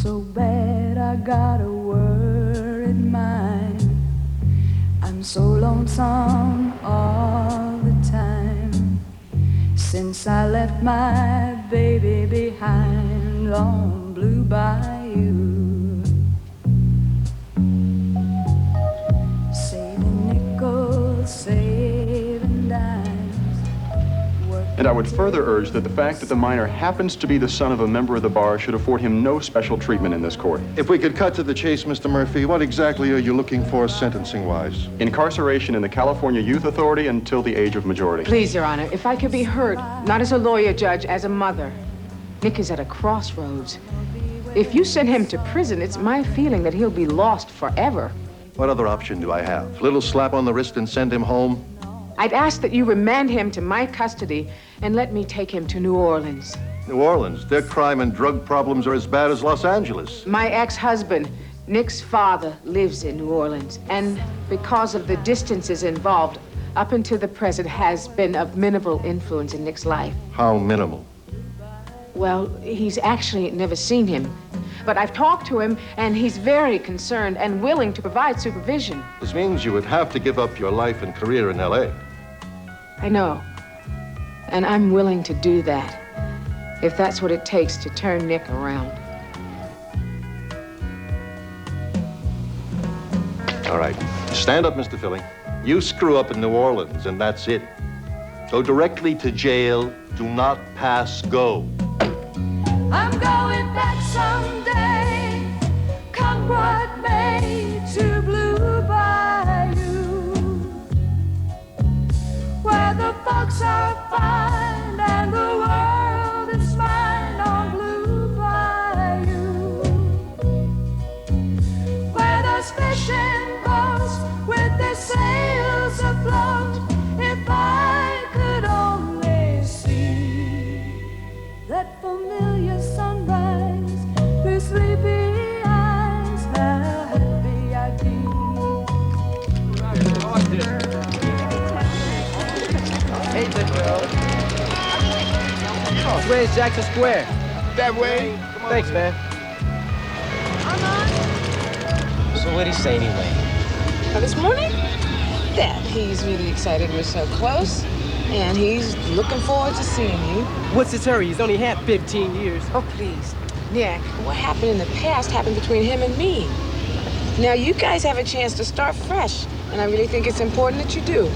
so bad I got a worried mind. I'm so lonesome all the time since I left my baby behind on Blue Bayou. Saving nickels, saving dimes. And I would further urge that the fact that the minor happens to be the son of a member of the bar should afford him no special treatment in this court. If we could cut to the chase, Mr. Murphy, what exactly are you looking for sentencing-wise? Incarceration in the California Youth Authority until the age of majority. Please, Your Honor, if I could be heard, not as a lawyer, Judge, as a mother. Nick is at a crossroads. If you send him to prison, it's my feeling that he'll be lost forever. What other option do I have? Little slap on the wrist and send him home? I'd ask that you remand him to my custody and let me take him to New Orleans. New Orleans? Their crime and drug problems are as bad as Los Angeles. My ex-husband, Nick's father, lives in New Orleans, and because of the distances involved, up until the present has been of minimal influence in Nick's life. How minimal? Well, he's actually never seen him. But I've talked to him, and he's very concerned and willing to provide supervision. This means you would have to give up your life and career in L.A. I know. And I'm willing to do that, if that's what it takes to turn Nick around. All right. Stand up, Mr. Filling. You screw up in New Orleans, and that's it. Go directly to jail. Do not pass go. I'm going back someday, come what may, to Blue Bayou, where the folks are fine and the world is mine on Blue Bayou, where those fishing boats with their sails afloat. If I could only see that familiar sunrise through sleepy eyes, how happy I'd be. Hey, the girl. Where's Jackson Square? That way. Thanks, man. So what'd he say anyway? This morning? That he's really excited we're so close, and he's looking forward to seeing you. What's his hurry? He's only had 15 years. Oh, please. Nick, what happened in the past happened between him and me. Now you guys have a chance to start fresh, and I really think it's important that you do.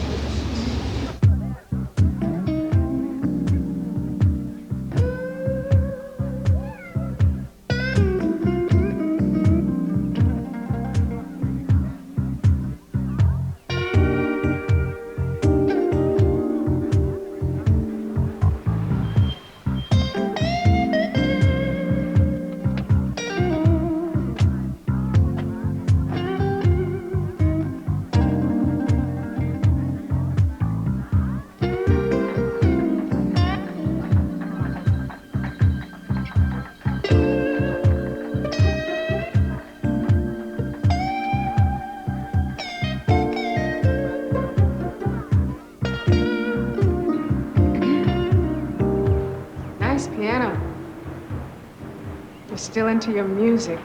Still into your music.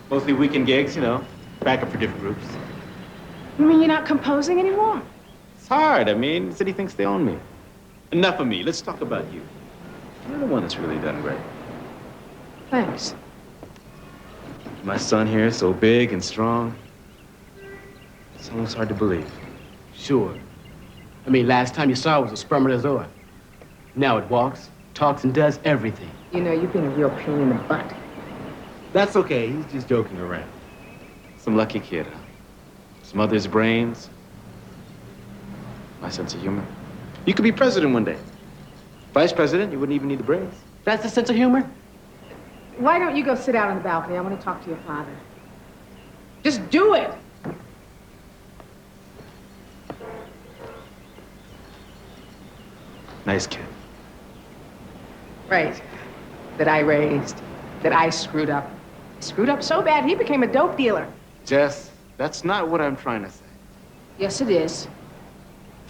Mostly weekend gigs, you know, backup for different groups. You mean you're not composing anymore? It's hard. I mean, the city thinks they own me. Enough of me. Let's talk about you. You're the one that's really done great. Thanks. My son here is so big and strong. It's almost hard to believe. Sure. I mean, last time you saw it was a spermatozoa. Now it walks, talks, and does everything. You know, you've been a real pain in the butt. That's okay. He's just joking around. Some lucky kid, huh? Some mother's brains. My sense of humor. You could be president one day. Vice president, you wouldn't even need the brains. That's the sense of humor? Why don't you go sit out on the balcony? I want to talk to your father. Just do it! Nice kid. Right. That I raised. That I screwed up. Screwed up so bad, he became a dope dealer. Jess, that's not what I'm trying to say. Yes, it is.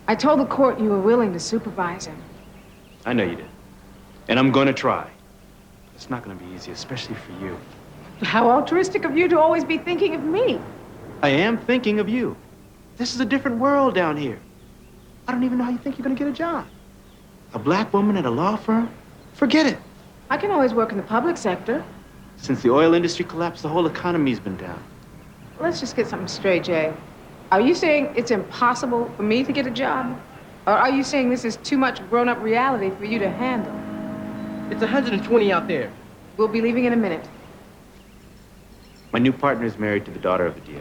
I told the court you were willing to supervise him. I know you did. And I'm going to try. It's not going to be easy, especially for you. How altruistic of you to always be thinking of me. I am thinking of you. This is a different world down here. I don't even know how you think you're gonna get a job. A black woman at a law firm? Forget it. I can always work in the public sector. Since the oil industry collapsed, the whole economy's been down. Let's just get something straight, Jay. Are you saying it's impossible for me to get a job? Or are you saying this is too much grown-up reality for you to handle? It's 120 out there. We'll be leaving in a minute. My new partner is married to the daughter of a DA.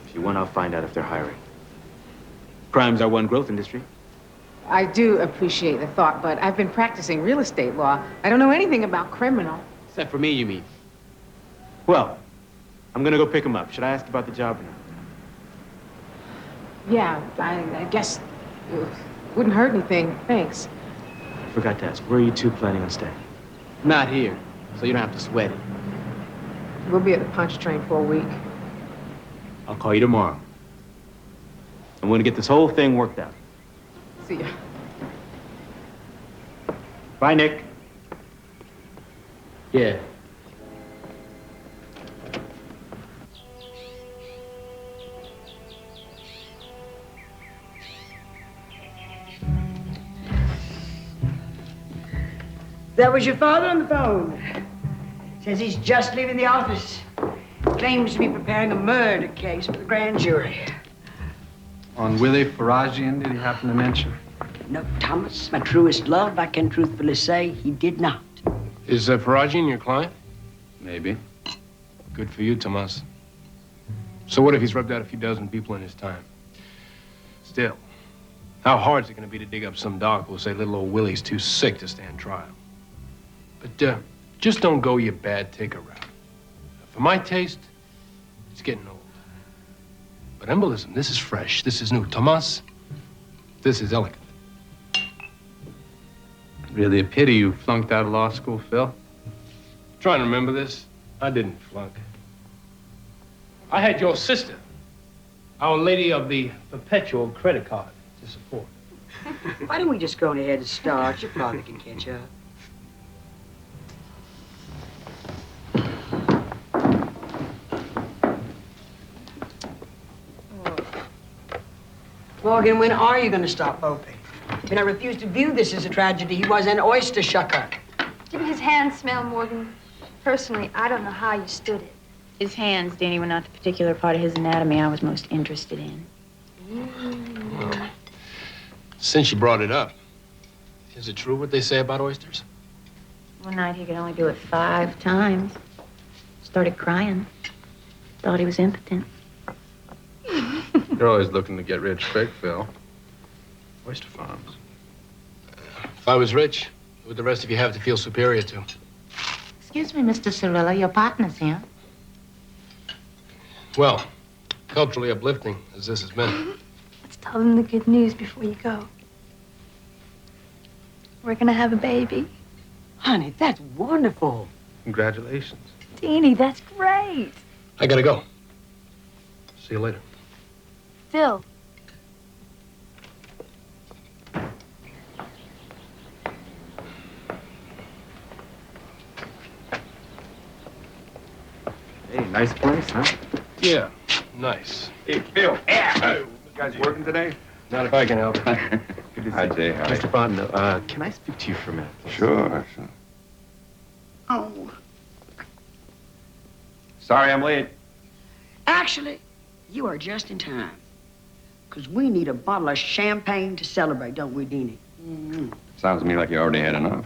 If you want, I'll find out if they're hiring. Crime's our one growth industry. I do appreciate the thought, but I've been practicing real estate law. I don't know anything about criminal. Except for me, you mean? Well, I'm gonna go pick him up. Should I ask about the job or not? Yeah, I guess it wouldn't hurt anything. Thanks. I forgot to ask, where are you two planning on staying? Not here, so you don't have to sweat it. We'll be at the punch train for a week. I'll call you tomorrow. I'm gonna get this whole thing worked out. See ya. Bye, Nick. Yeah. That was your father on the phone. Says he's just leaving the office. Claims to be preparing a murder case for the grand jury. On Willie Faragian, did he happen to mention? No, Thomas, my truest love, I can truthfully say he did not. Is Faragian your client? Maybe. Good for you, Tomas. So what if he's rubbed out a few dozen people in his time? Still, how hard is it going to be to dig up some doc who'll say little old Willie's too sick to stand trial? But just don't go your bad taker route. For my taste, it's getting old. But embolism, this is fresh. This is new. Tomas, this is elegant. Really a pity you flunked out of law school, Phil. Trying to remember this? I didn't flunk. I had your sister, Our Lady of the Perpetual Credit Card, to support. Why don't we just go on ahead and start? Your father can catch up. Morgan, when are you going to stop moping? I refuse to view this as a tragedy. He was an oyster shucker. Didn't his hands smell, Morgan? Personally, I don't know how you stood it. His hands, Danny, were not the particular part of his anatomy I was most interested in. Well, since you brought it up, is it true what they say about oysters? One night he could only do it 5 times. Started crying. Thought he was impotent. You're always looking to get rich quick, Phil. Oyster farms. If I was rich, who would the rest of you have to feel superior to? Excuse me, Mr. Cirilla, your partner's here. Well, culturally uplifting as this has been. Let's tell them the good news before you go. We're gonna have a baby. Honey, that's wonderful. Congratulations. Deanie, that's great. I gotta go. See you later. Phil. Hey, nice place, huh? Yeah, nice. Hey, Phil. You guys working today? Not if I can help it. Good to see you. Jay. Hi. Mr. Fontenot, can I speak to you for a minute? Sure. Oh, Sorry I'm late. actually, you are just in time. Because we need a bottle of champagne to celebrate, don't we, Deanie? Mm-hmm. Sounds to me like you already had enough.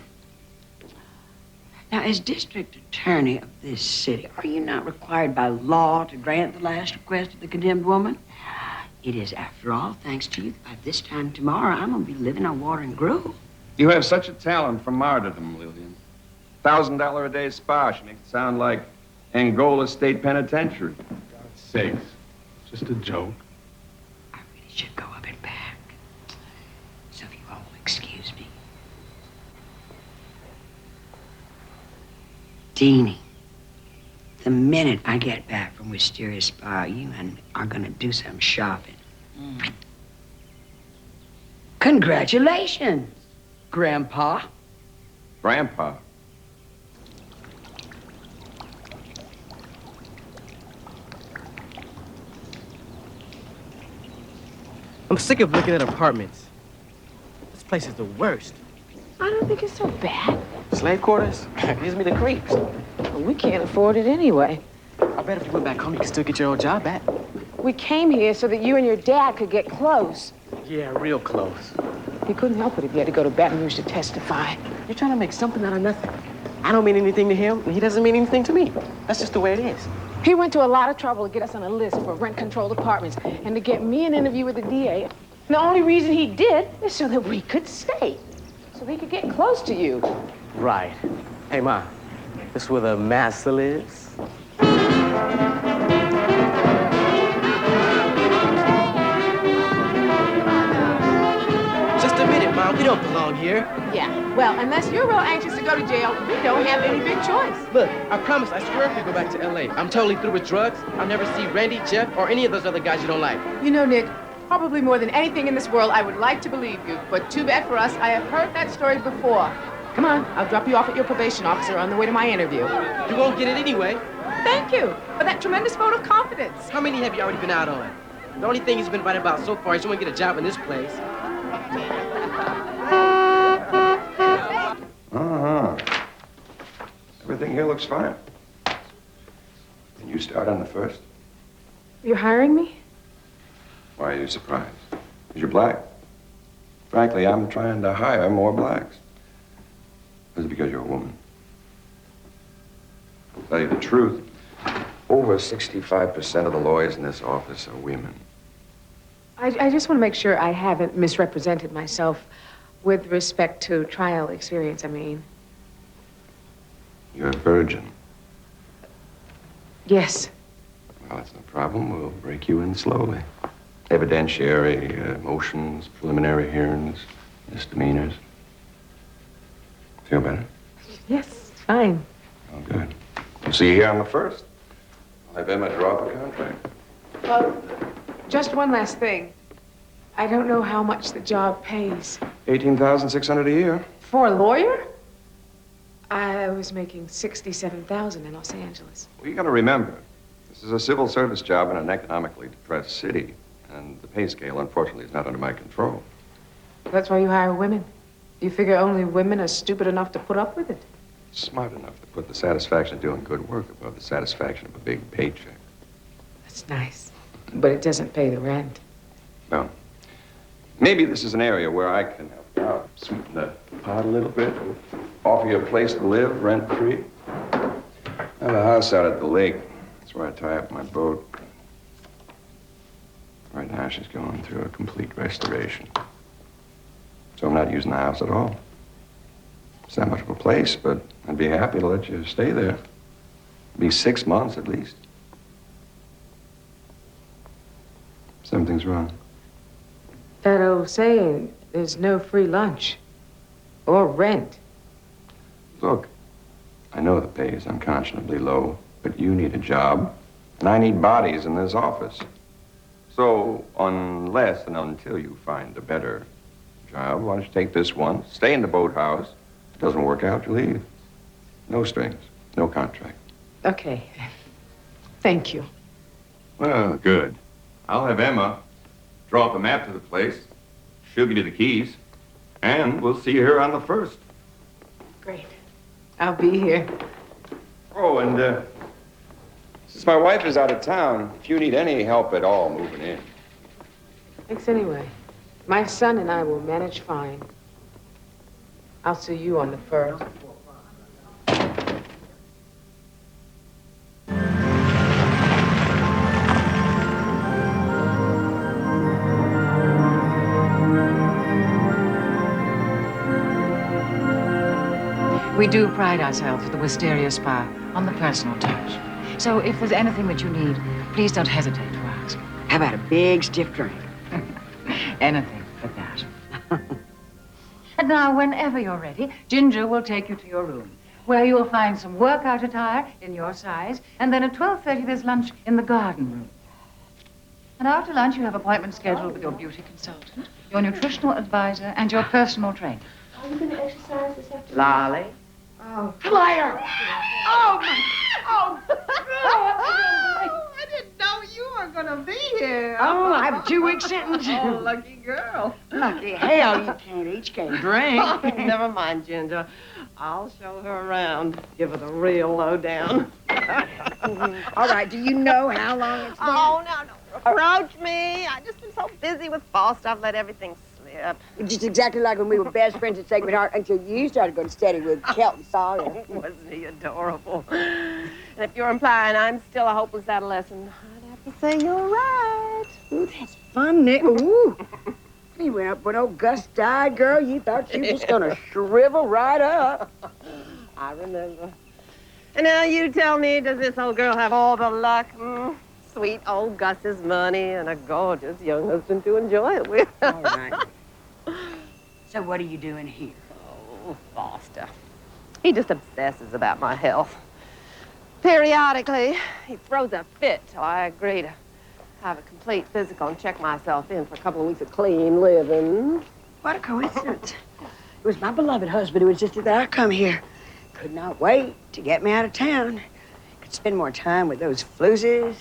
Now, as district attorney of this city, are you not required by law to grant the last request of the condemned woman? It is, after all, thanks to you, that by this time tomorrow, I'm going to be living on water and gruel. You have such a talent for martyrdom, Lillian. $1,000 a day spa. She makes it sound like Angola State Penitentiary. For God's sakes, just a joke. I really should go up and back. So if you all will excuse me. Deanie, the minute I get back from Wisteria Spa, you and are going to do some shopping. Congratulations, Grandpa. I'm sick of looking at apartments. This place is the worst. I don't think it's so bad. Slave quarters? Gives me the creeps. Well, we can't afford it anyway. I bet if you went back home, you could still get your old job back. We came here so that you and your dad could get close. Yeah, real close. He couldn't help it if he had to go to Baton Rouge to testify. You're trying to make something out of nothing. I don't mean anything to him, and he doesn't mean anything to me. That's just the way it is. He went to a lot of trouble to get us on a list for rent-controlled apartments and to get me an interview with the DA. And the only reason he did is so that we could stay, so they could get close to you. Right. Hey, Ma, this is where the master lives? Just a minute, Mom. We don't belong here. Yeah, well, unless you're real anxious to go to jail, we don't have any big choice. Look, I promise, I swear if we go back to L.A., I'm totally through with drugs. I'll never see Randy, Jeff, or any of those other guys you don't like. You know, Nick, probably more than anything in this world, I would like to believe you. But too bad for us, I have heard that story before. Come on, I'll drop you off at your probation officer on the way to my interview. You won't get it anyway. Thank you for that tremendous vote of confidence. How many have you already been out on? The only thing he's been right about so far is you won't get a job in this place. Uh-huh. Everything here looks fine. Can you start on the 1st? You're hiring me? Why are you surprised? Because you're black. Frankly, I'm trying to hire more blacks. Is it because you're a woman? I'll tell you the truth. Over 65% of the lawyers in this office are women. I just want to make sure I haven't misrepresented myself with respect to trial experience, I mean. You're a virgin. Yes. Well, that's no problem. We'll break you in slowly. Evidentiary, motions, preliminary hearings, misdemeanors. Feel better? Yes, fine. Oh, good. We'll see you here on the 1st. I'll have Emma draw up a contract. Well, just one last thing. I don't know how much the job pays. $18,600 a year. For a lawyer? I was making $67,000 in Los Angeles. Well, you got to remember, this is a civil service job in an economically depressed city, and the pay scale, unfortunately, is not under my control. That's why you hire women. You figure only women are stupid enough to put up with it. Smart enough to put the satisfaction of doing good work above the satisfaction of a big paycheck. That's nice, but it doesn't pay the rent. Well, maybe this is an area where I can help you out. Sweeten the pot a little bit. Offer you a place to live, rent-free. I have a house out at the lake. That's where I tie up my boat. Right now, she's going through a complete restoration. So I'm not using the house at all. It's not much of a place, but I'd be happy to let you stay there. It'd be 6 months at least. Something's wrong. That old saying, there's no free lunch or rent. Look, I know the pay is unconscionably low, but you need a job, and I need bodies in this office. So, unless and until you find a better job, why don't you take this one, stay in the boathouse. If it doesn't work out, you leave. No strings, no contract. Okay. Thank you. Well, good. I'll have Emma draw up a map to the place. She'll give you the keys. And we'll see you here on the 1st. Great. I'll be here. Oh, and since my wife is out of town, if you need any help at all moving in. Thanks anyway. My son and I will manage fine. I'll see you on the 1st. We do pride ourselves at the Wisteria Spa on the personal touch. So if there's anything that you need, please don't hesitate to ask. How about a big stiff drink? Anything but that. And now, whenever you're ready, Ginger will take you to your room, where you'll find some workout attire in your size, and then at 12:30 there's lunch in the garden room. And after lunch, you have appointments scheduled with your beauty consultant, your nutritional advisor, and your personal trainer. Are you going to exercise this afternoon? Lolly. Oh. Liar! Oh, my. Oh. I didn't know you were going to be here. Oh, I've 2-week sentence. Oh, lucky girl. Lucky hell, you can't eat, you can't drink. Never mind, Ginger. I'll show her around. Give her the real lowdown. All right, do you know how long it's been? Oh, no, don't approach me. I've just been so busy with Foster, I've let everything slip. Just exactly like when we were best friends at Sacred Heart until you started going steady with Kelton Sawyer. Wasn't he adorable? And if you're implying I'm still a hopeless adolescent, I'd have to say you're right. Ooh, that's fun, Nick. Ooh. You went up when old Gus died, girl. You thought you was gonna shrivel right up. I remember. And now you tell me, does this old girl have all the luck? Sweet old Gus's money and a gorgeous young husband to enjoy it with. All right. So what are you doing here? Oh, Foster. He just obsesses about my health. Periodically, he throws a fit till I agree to have a complete physical and check myself in for a couple of weeks of clean living. What a coincidence. It was my beloved husband who insisted that I come here. Could not wait to get me out of town. Could spend more time with those floozies.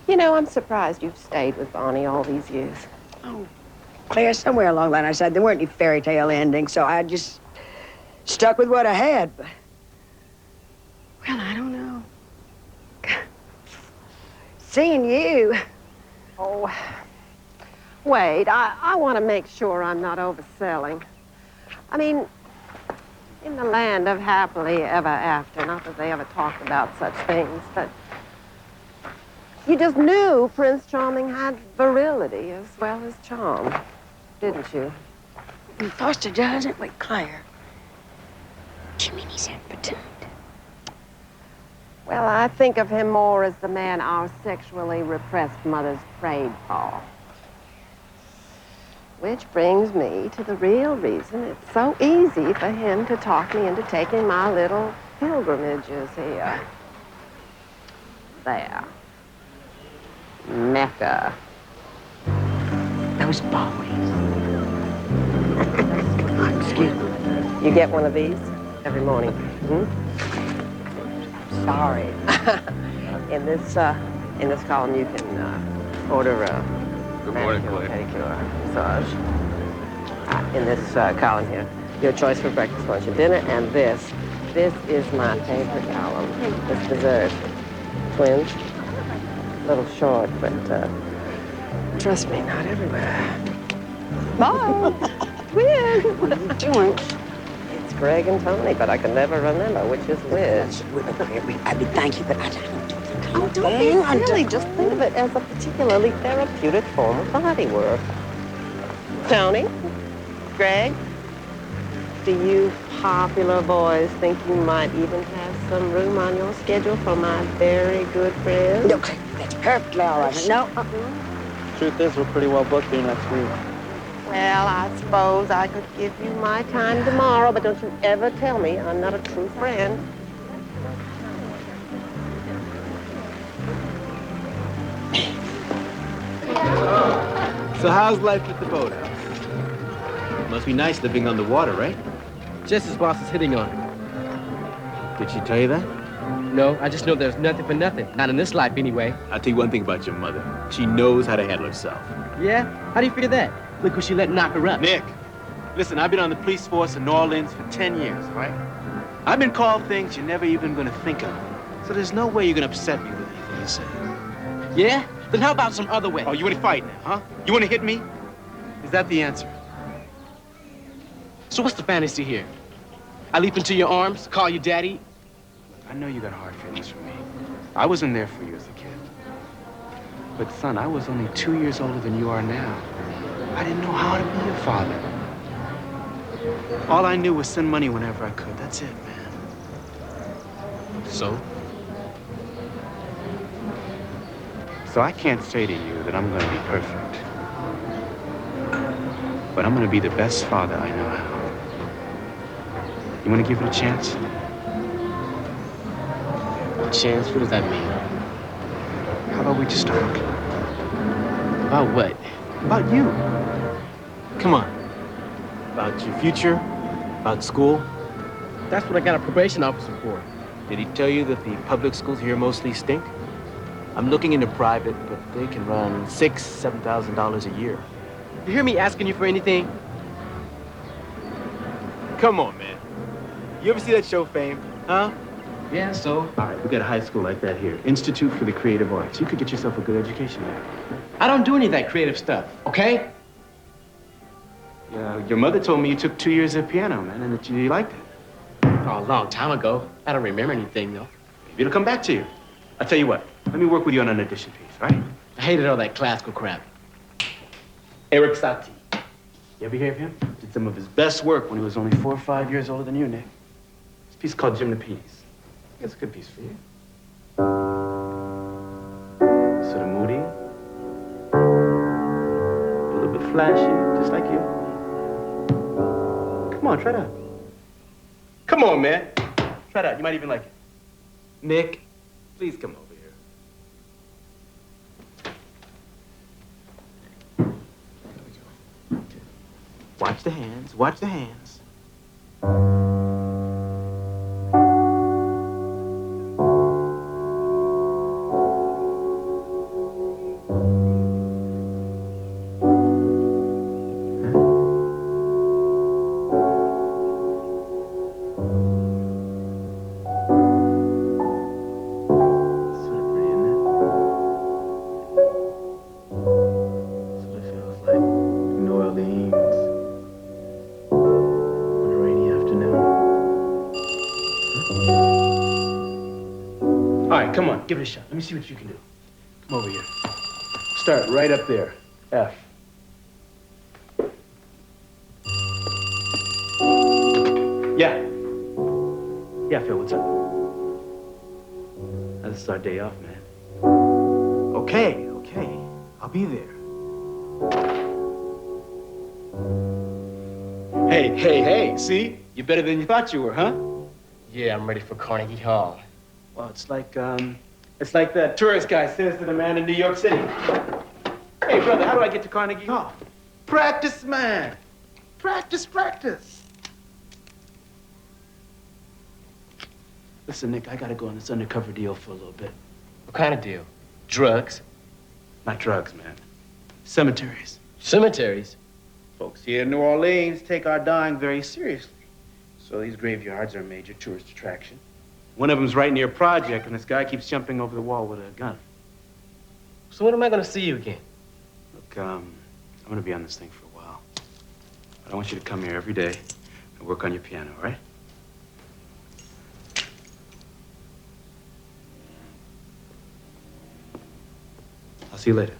You know, I'm surprised you've stayed with Bonnie all these years. Oh, Claire, somewhere along the line I said there weren't any fairy tale endings, so I just stuck with what I had. But, well, I don't know. Seeing you. Oh, wait, I want to make sure I'm not overselling. I mean, in the land of happily ever after, not that they ever talked about such things, but you just knew Prince Charming had virility as well as charm, didn't you? Foster doesn't. Wait, Claire. Do you mean he's impotent? Well, I think of him more as the man our sexually repressed mothers prayed for. Which brings me to the real reason it's so easy for him to talk me into taking my little pilgrimages here. There. Mecca. Those boys. Excuse me. You get one of these every morning. Sorry. In this column, you can order a manicure, pedicure, massage. In this column here, your choice for breakfast, lunch, and dinner, and this is my favorite column. This dessert. Twins. A little short, but trust me, not everywhere. Bye. Twins. What are you doing? It's Greg and Tony, but I can never remember which is which. I mean, thank you, but I don't Don't be silly. Just think of it as a particularly therapeutic form of body work. Tony, Greg, do you popular boys think you might even have some room on your schedule for my very good friend? No, that's perfectly all right. No. Truth is, we're pretty well booked here next week. Well, I suppose I could give you my time tomorrow, but don't you ever tell me I'm not a true friend. So how's life at the boathouse? Must be nice living on the water, right? Jess's boss is hitting on her. Did she tell you that? No, I just know there's nothing for nothing. Not in this life, anyway. I'll tell you one thing about your mother. She knows how to handle herself. Yeah? How do you figure that? Look who she let knock her up. Nick, listen, I've been on the police force in New Orleans for 10 years, all right? I've been called things you're never even gonna think of. So there's no way you're gonna upset me with anything you say. Yeah? Then how about some other way? Oh, you wanna fight now, huh? You wanna hit me? Is that the answer? So what's the fantasy here? I leap into your arms, call you daddy? I know you got hard feelings for me. I wasn't there for you as a kid. But son, I was only 2 years older than you are now. I didn't know how to be your father. All I knew was send money whenever I could. That's it, man. So? So I can't say to you that I'm gonna be perfect. But I'm gonna be the best father I know how. You wanna give it a chance? A chance? What does that mean? How about we just talk? About what? About you. Come on. About your future, about school. That's what I got a probation officer for. Did he tell you that the public schools here mostly stink? I'm looking into private, but they can run $6,000, $7,000 a year. You hear me asking you for anything? Come on, man. You ever see that show Fame, huh? Yeah, so? All right, we got a high school like that here. Institute for the Creative Arts. You could get yourself a good education there. I don't do any of that creative stuff, okay? Yeah, your mother told me you took 2 years of piano, man, and that you liked it. Oh, a long time ago. I don't remember anything, though. Maybe it'll come back to you. I'll tell you what. Let me work with you on an addition piece, all right? I hated all that classical crap. Eric Satie. You ever hear of him? Did some of his best work when he was only 4 or 5 years older than you, Nick. This piece called Jim the Peas. I think it's a good piece for you. Sort of moody. A little bit flashy, just like you. Come on, try it out. Come on, man. Try it out. You might even like it. Nick, please come over here. There we go. Watch the hands. Watch the hands. Come on, give it a shot. Let me see what you can do. Come over here. Start right up there. F. Yeah. Yeah, Phil, what's up? This is our day off, man. Okay. I'll be there. Hey, see? You're better than you thought you were, huh? Yeah, I'm ready for Carnegie Hall. Well, it's like that tourist guy says to the man in New York City. Hey, brother, how do I get to Carnegie Hall? Practice, man. Practice. Listen, Nick, I gotta go on this undercover deal for a little bit. What kind of deal? Drugs? Not drugs, man. Cemeteries. Cemeteries? Folks here in New Orleans take our dying very seriously. So these graveyards are a major tourist attraction. One of them's right near a project, and this guy keeps jumping over the wall with a gun. So when am I gonna see you again? Look, I'm gonna be on this thing for a while. But I want you to come here every day and work on your piano, all right? I'll see you later.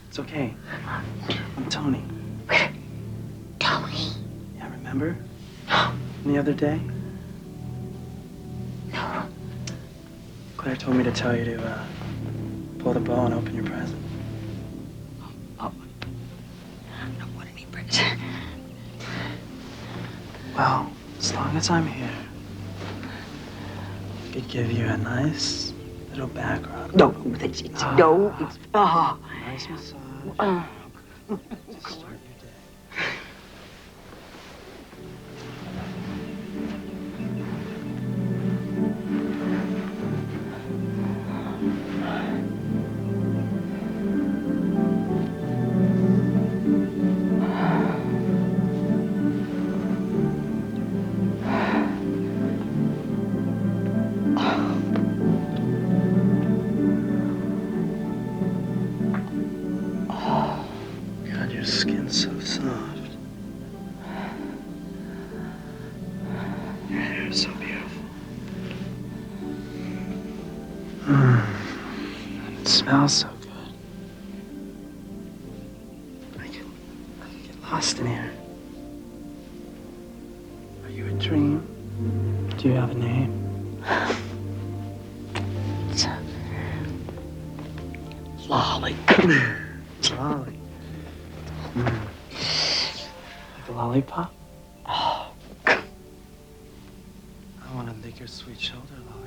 It's okay. I'm Tony. Tony? Yeah, remember? The other day? No. Claire told me to tell you to pull the bow and open your present. Oh. I don't want any present. Well, as long as I'm here, I could give you a nice little back rub. No, it's Nice massage. Just start your day. Skin's so soft. Your hair is so beautiful. And it smells so good. I could get lost in here. Are you a dream? Do you have a name? Lolly. Lolly. Like a lollipop? Oh. I want to lick your sweet shoulder, lollipop.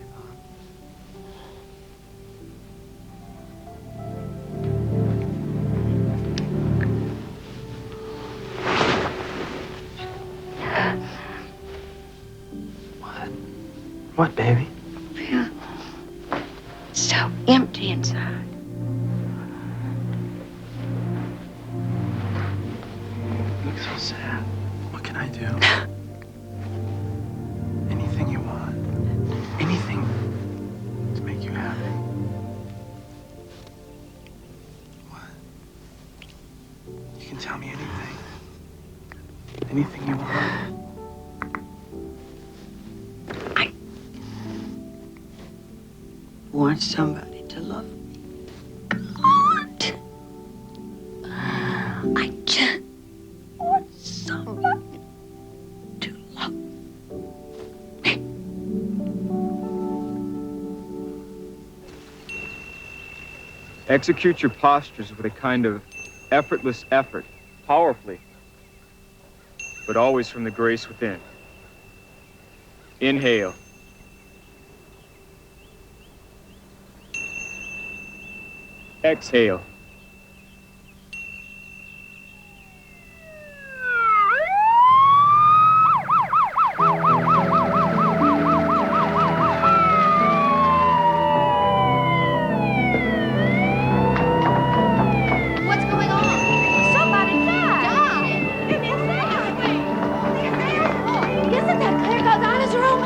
What, baby? It's so empty inside. You look so sad. What can I do? Anything you want. Anything to make you happy. What? You can tell me anything. Anything you want. Want somebody to love me. I just want somebody to love me. Execute your postures with a kind of effortless effort, powerfully, but always from the grace within. Inhale. Exhale. What's going on? Somebody died. In the assembly. Isn't that Claire Galdana's room?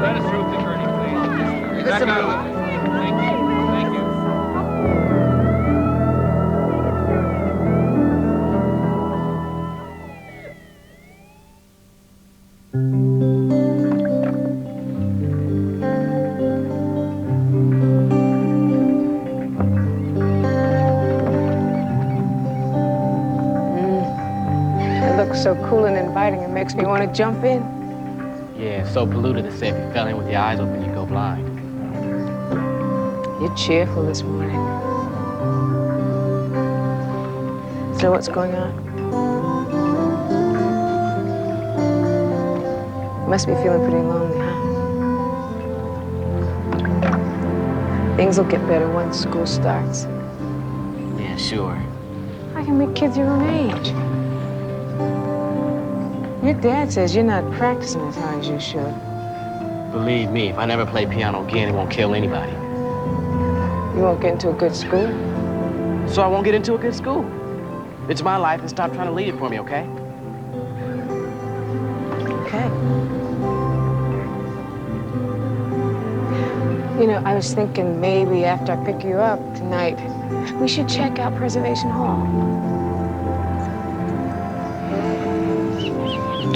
Let us rope the gurney, please. Listen, Back out. Thank you. Thank you. It looks so cool and inviting, it makes me want to jump in. Yeah, so polluted to say if you fell in with your eyes open, you'd go blind. You're cheerful this morning. So what's going on? You must be feeling pretty lonely, huh? Things will get better once school starts. Yeah, sure. I can make kids your own age. Your dad says you're not practicing as hard as you should. Believe me, if I never play piano again, it won't kill anybody. You won't get into a good school. So I won't get into a good school. It's my life, and stop trying to lead it for me, okay? Okay. You know, I was thinking maybe after I pick you up tonight, we should check out Preservation Hall.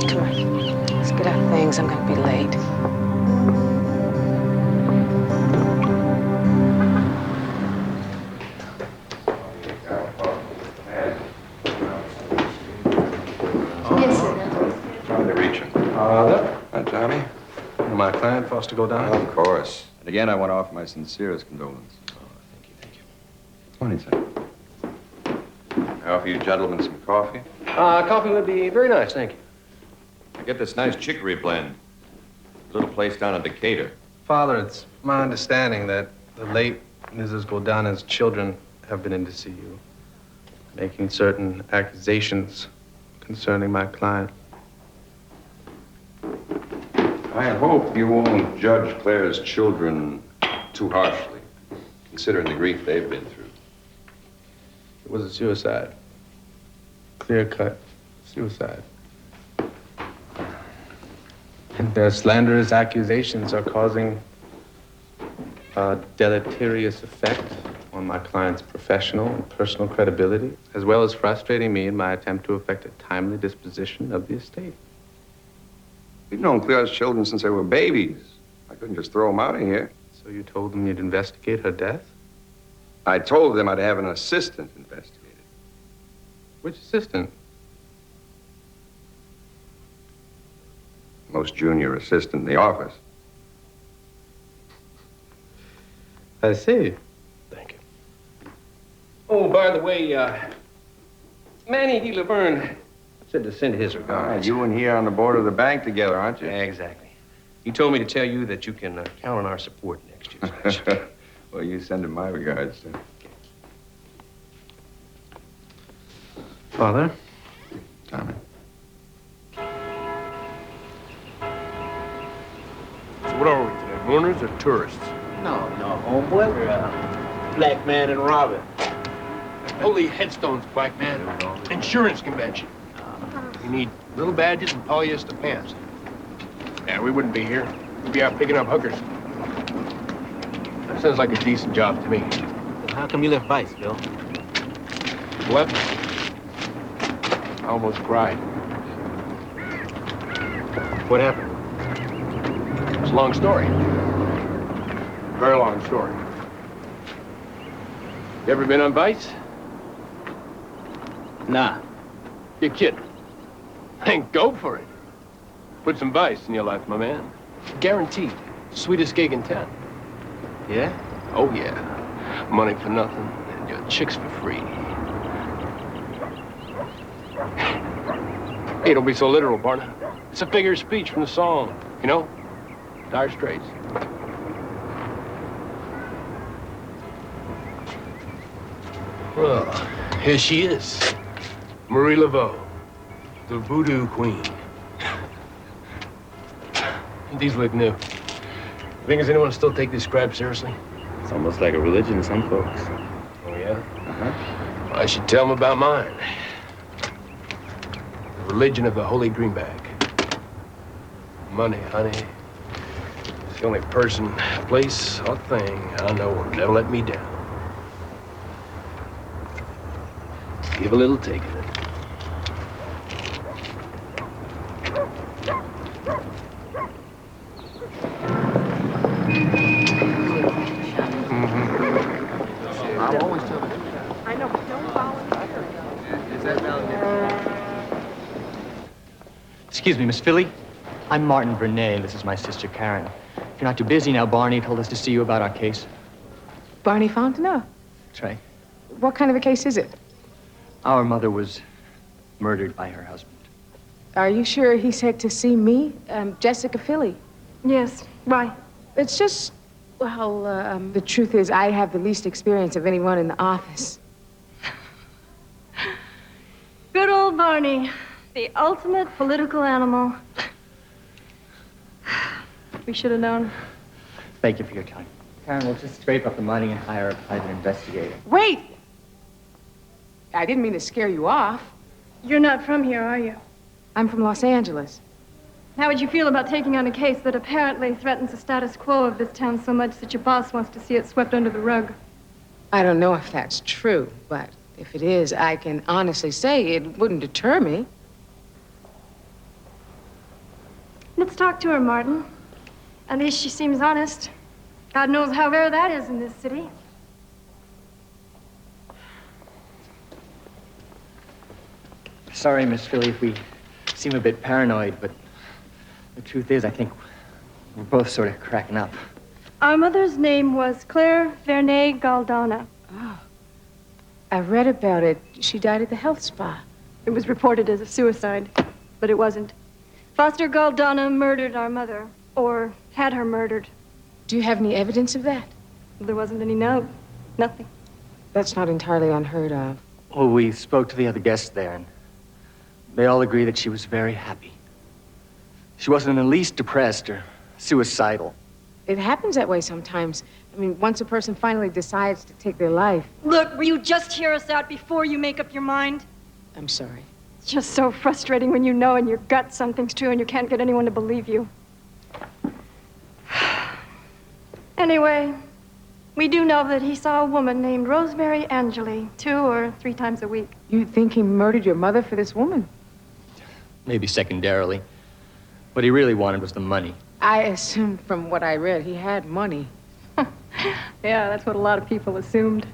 Come on, let's get our things. I'm gonna be late. Yes, sir. How are they reaching? Hi, Tommy. My client, Foster Goldine? Of course. And again, I want to offer my sincerest condolence. Funny thing. I offer you gentlemen some coffee. Coffee would be very nice, thank you. I get this nice chicory blend. A little place down in Decatur. Father, it's my understanding that the late Mrs. Goldana's children have been in to see you, making certain accusations concerning my client. I hope you won't judge Claire's children too harshly, considering the grief they've been through. It was a suicide. Clear-cut suicide. And their slanderous accusations are causing a deleterious effect on my client's professional and personal credibility, as well as frustrating me in my attempt to effect a timely disposition of the estate. We've known Claire's children since they were babies. I couldn't just throw them out of here. So you told them you'd investigate her death? I told them I'd have an assistant investigate it. Which assistant? Most junior assistant in the office. I see. Thank Oh, by the way, Manny D. Laverne said to send his regards. You and he are on the board of the bank together, aren't you? Exactly. He told me to tell you that you can count on our support next year's election. Well, you send him my regards. Father? Tommy. So what are we today, mourners or tourists? No, homeboy. We're Black Man and Robin. Holy headstones, black man. Insurance convention. We need little badges and polyester pants. Yeah, we wouldn't be here. We'd be out picking up hookers. That sounds like a decent job to me. How come you left Vice, Bill? Left? I almost cried. What happened? It's a long story. Very long story. You ever been on Vice? Nah. You're kidding. Then go for it. Put some Vice in your life, my man. Guaranteed. Sweetest gig in town. Yeah? Oh, yeah. Money for nothing and your chicks for free. Hey, don't be so literal, partner. It's a figure of speech from the song, you know? Dire Straits. Well, here she is. Marie Laveau, the voodoo queen. These look new. Think does anyone still take this crap seriously? It's almost like a religion to some folks. Oh, yeah? Well, I should tell them about mine. The religion of the holy greenback. Money, honey. It's the only person, place, or thing I know will never let me down. Give a little, take it. I always tell them. I know, but don't follow me. Is that valid? Excuse me, Miss Philly. I'm Martin Vernay, and this is my sister Karen. If you're not too busy now, Barney told us to see you about our case. Barney Fontenot. That's right. What kind of a case is it? Our mother was murdered by her husband. Are you sure he said to see me, Jessica Philly? Yes. Why? It's just, well, the truth is I have the least experience of anyone in the office. Good old Barney, the ultimate political animal. We should have known. Thank you for your time. Karen, we'll just scrape up the money and hire a private investigator. Wait! I didn't mean to scare you off. You're not from here, are you? I'm from Los Angeles. How would you feel about taking on a case that apparently threatens the status quo of this town so much that your boss wants to see it swept under the rug? I don't know if that's true, but if it is, I can honestly say it wouldn't deter me. Let's talk to her, Martin. At least she seems honest. God knows how rare that is in this city. Sorry, Miss Philly, if we seem a bit paranoid, but the truth is, I think we're both sort of cracking up. Our mother's name was Claire Vernay Galdana. Oh. I read about it. She died at the health spa. It was reported as a suicide, but it wasn't. Foster Galdana murdered our mother, or had her murdered. Do you have any evidence of that? There wasn't any note. Nothing. That's not entirely unheard of. Well, we spoke to the other guests there, and they all agree that she was very happy. She wasn't in the least depressed or suicidal. It happens that way sometimes. I mean, once a person finally decides to take their life. Look, will you just hear us out before you make up your mind? I'm sorry. It's just so frustrating when you know in your gut something's true and you can't get anyone to believe you. Anyway, we do know that he saw a woman named Rosemary Angeli 2 or 3 times a week. You think he murdered your mother for this woman? Maybe secondarily. What he really wanted was the money. I assumed from what I read he had money. Yeah, that's what a lot of people assumed.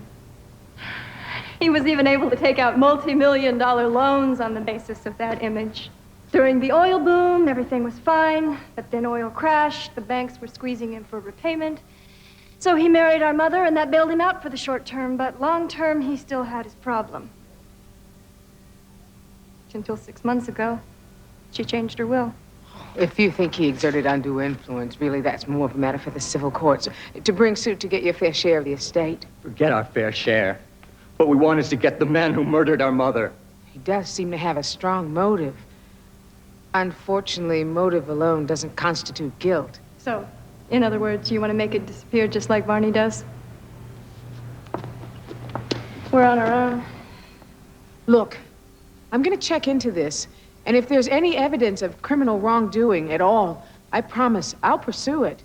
He was even able to take out multi-million-dollar loans on the basis of that image. During the oil boom, everything was fine, but then oil crashed, the banks were squeezing him for repayment. So he married our mother, and that bailed him out for the short term, but long term, he still had his problem. Until 6 months ago, she changed her will. If you think he exerted undue influence, really, that's more of a matter for the civil courts. To bring suit to get your fair share of the estate. Forget our fair share. What we want is to get the man who murdered our mother. He does seem to have a strong motive. Unfortunately, motive alone doesn't constitute guilt. So, in other words, you want to make it disappear just like Barney does? We're on our own. Look, I'm gonna check into this, and if there's any evidence of criminal wrongdoing at all, I promise I'll pursue it.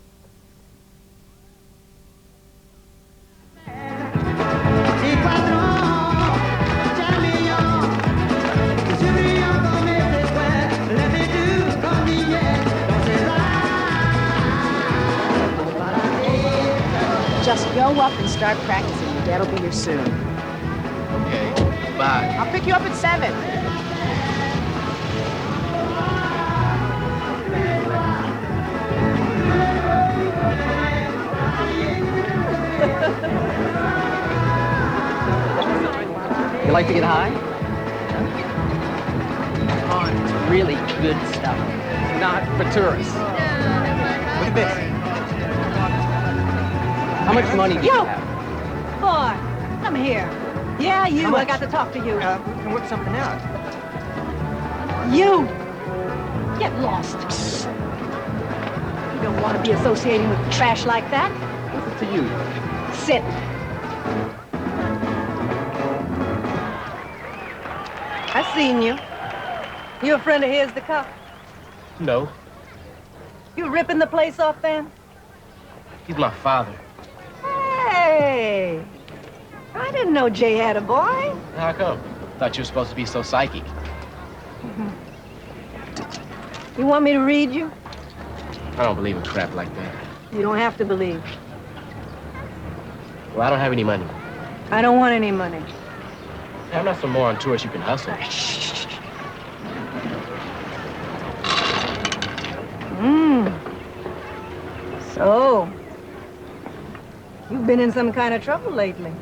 Just go up and start practicing. Your dad'll be here soon. Okay, bye. I'll pick you up at 7. You like to get high? On really good stuff. Not for tourists. Look at this. How much money do you have? Boy, come here. Yeah, you. I got to talk to you. We can work something out. You. Get lost. You don't want to be associating with trash like that. What's it to you? Sit. I seen you. You a friend of his, the cop? No, You ripping the place off then? he's my father. Hey! I didn't know Jay had a boy. How come? Thought you were supposed to be so psychic. You want me to read you? I don't believe in crap like that. You don't have to believe. Well, I don't have any money. I don't want any money. I'm not some more on tours you can hustle. So, you've been in some kind of trouble lately.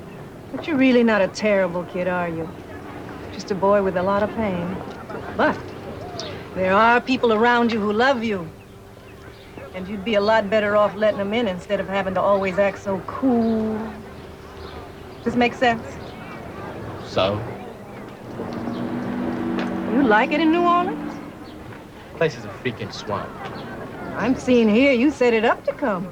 But you're really not a terrible kid, are you? Just a boy with a lot of pain. But there are people around you who love you. And you'd be a lot better off letting them in instead of having to always act so cool. Does this make sense? So? You like it in New Orleans? The place is a freaking swamp. I'm seeing here you set it up to come.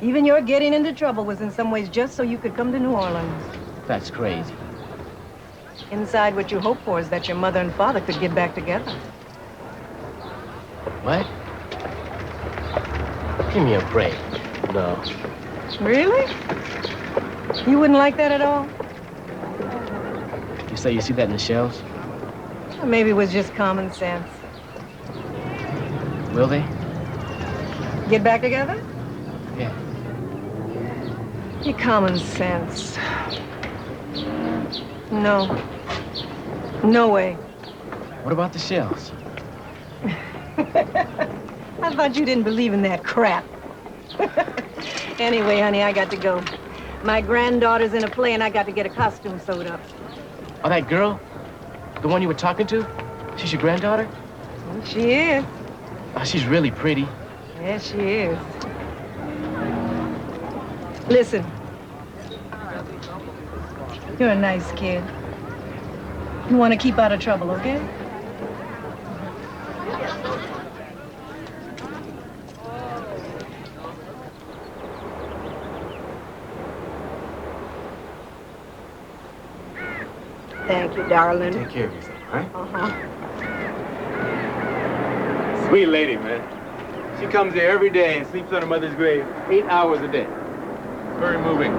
Even your getting into trouble was in some ways just so you could come to New Orleans. That's crazy. Inside, what you hope for is that your mother and father could get back together. What? Give me a break. No. Really? You wouldn't like that at all? You say you see that in the shelves? Or maybe it was just common sense. Will they? Get back together? Yeah. Your common sense. No. No way. What about the shells? I thought you didn't believe in that crap. Anyway, honey, I got to go. My granddaughter's in a play, and I got to get a costume sewed up. Oh, that girl? The one you were talking to? She's your granddaughter? Well, she is. Oh, she's really pretty. Yes, she is. Listen. You're a nice kid. You want to keep out of trouble, okay? Thank you, darling. Take care of yourself, all right? Uh-huh. Sweet lady, man. She comes here every day and sleeps on her mother's grave 8 hours a day. Very moving.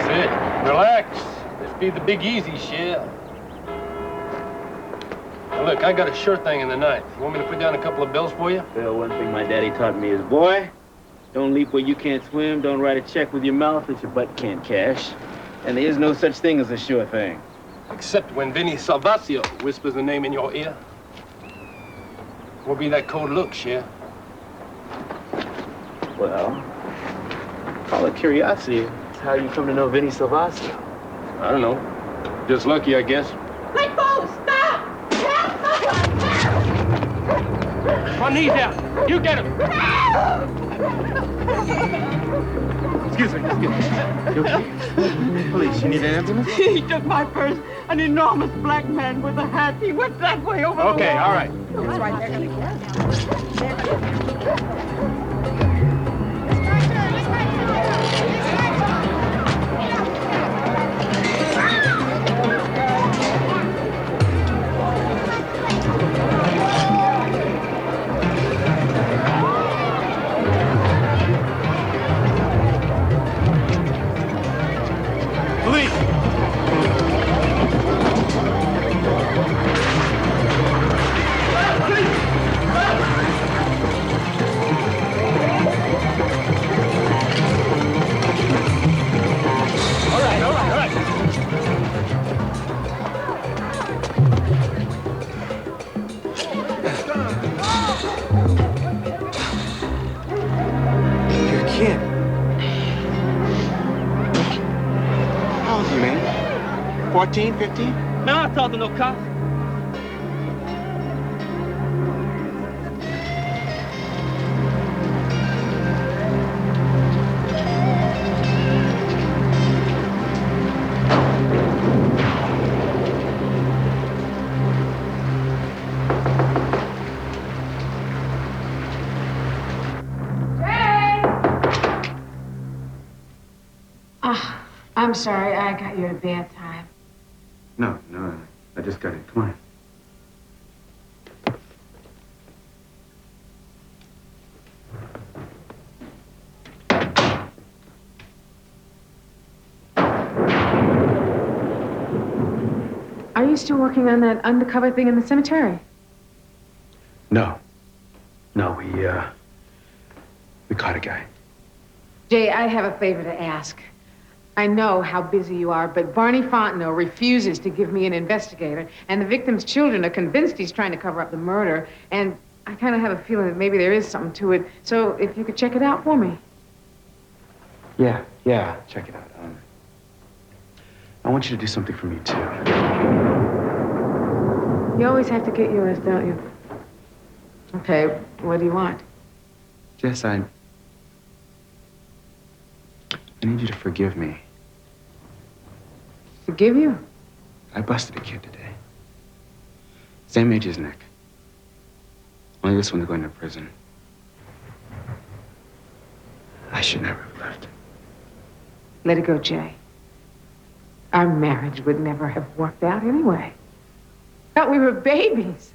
Sit, relax. This be the big easy shell. Now look, I got a sure thing in the night. You want me to put down a couple of bills for you? Well, one thing my daddy taught me is, boy, don't leap where you can't swim, don't write a check with your mouth that your butt can't cash. And there is no such thing as a sure thing. Except when Vinny Salvacio whispers the name in your ear. What be that cold look, Cher? Well, call it curiosity. It's how you come to know Vinny Salvacio. I don't know. Just lucky, I guess. Let go! Stop! On knees down. You get him. Excuse me. You okay? Police, you need an ambulance? He took my purse. An enormous black man with a hat. He went that way over the wall. Okay, all right. That's right. They're gonna You're a kid. How old are you, man? 14, 15? Man, I'm not talking to no cops. I'm sorry, I got you at a bad time. No, I just got it. Come on. Are you still working on that undercover thing in the cemetery? No, we caught a guy. Jay, I have a favor to ask. I know how busy you are, but Barney Fontenot refuses to give me an investigator, and the victim's children are convinced he's trying to cover up the murder, and I kind of have a feeling that maybe there is something to it. So if you could check it out for me. Yeah, check it out. I want you to do something for me, too. You always have to get yours, don't you? Okay, what do you want? Jess, I need you to forgive me. Forgive you? I busted a kid today. Same age as Nick. Only this one's going to prison. I should never have left. Let it go, Jay. Our marriage would never have worked out anyway. Thought we were babies.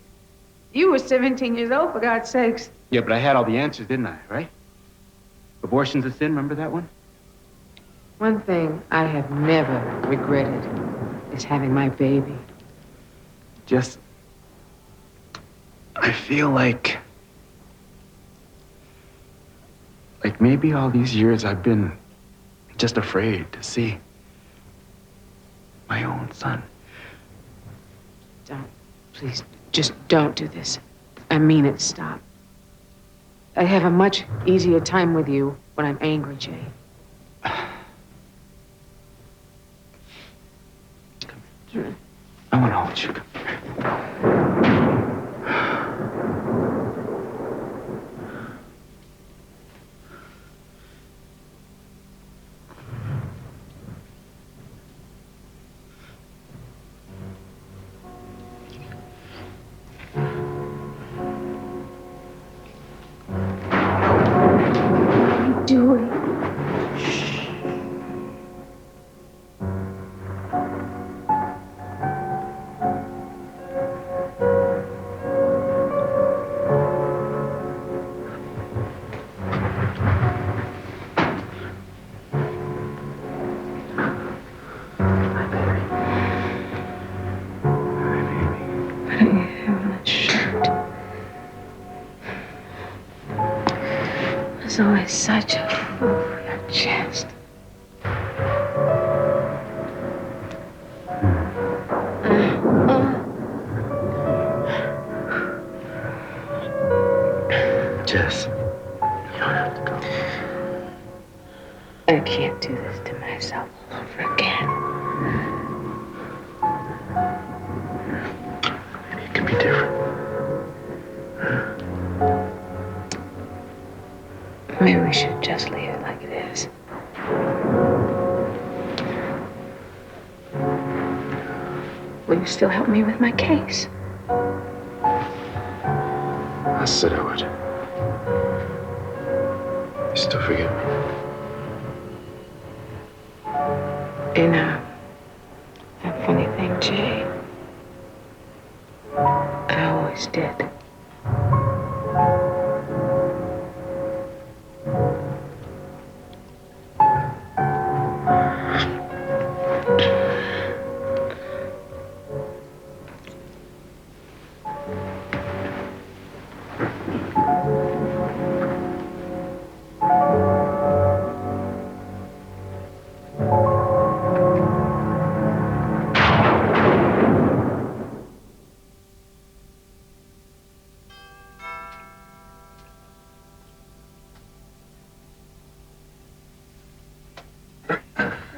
You were 17 years old, for God's sakes. Yeah, but I had all the answers, didn't I, right? Abortion's a sin, remember that one? One thing I have never regretted is having my baby. Just, I feel like maybe all these years I've been just afraid to see my own son. Don't, please, just don't do this. I mean it, stop. I have a much easier time with you when I'm angry, Jay. I want to hold you. What are you doing? There's always such a fool for your chest. Jess, you don't have to go. I can't do this to myself all over again. It can be different. Maybe we should just leave it like it is. Will you still help me with my case? I said I would. You still forgive me? You know, that funny thing, Jay, I always did.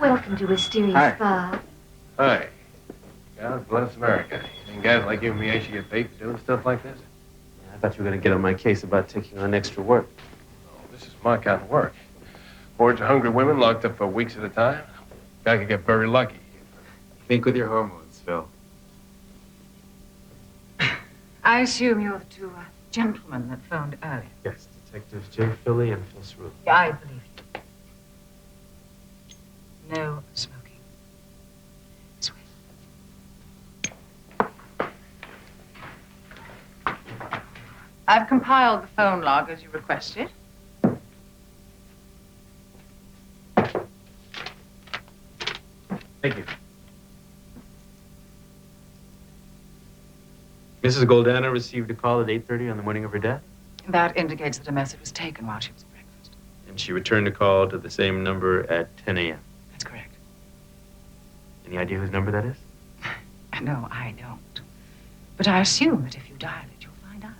Welcome to Wisteria Hi. Spa. Hi. God bless America. You think guys like you and me should get paid for doing stuff like this? I thought you were going to get on my case about taking on extra work. This is my kind of work. Hordes of hungry women locked up for weeks at a time. Guy could get very lucky. Think with your hormones, Phil. I assume you're the two gentlemen that phoned earlier. Yes, Detectives Jay Philly and Phil Sroop. Yeah, I believe you. No smoking. I've compiled the phone log as you requested. Thank you. Mrs. Goldana received a call at 8:30 on the morning of her death, That indicates that a message was taken while she was at breakfast. and she returned a call to the same number at 10 a.m. That's correct. Any idea whose number that is? No, I don't. But I assume that if you dial it, you'll find out.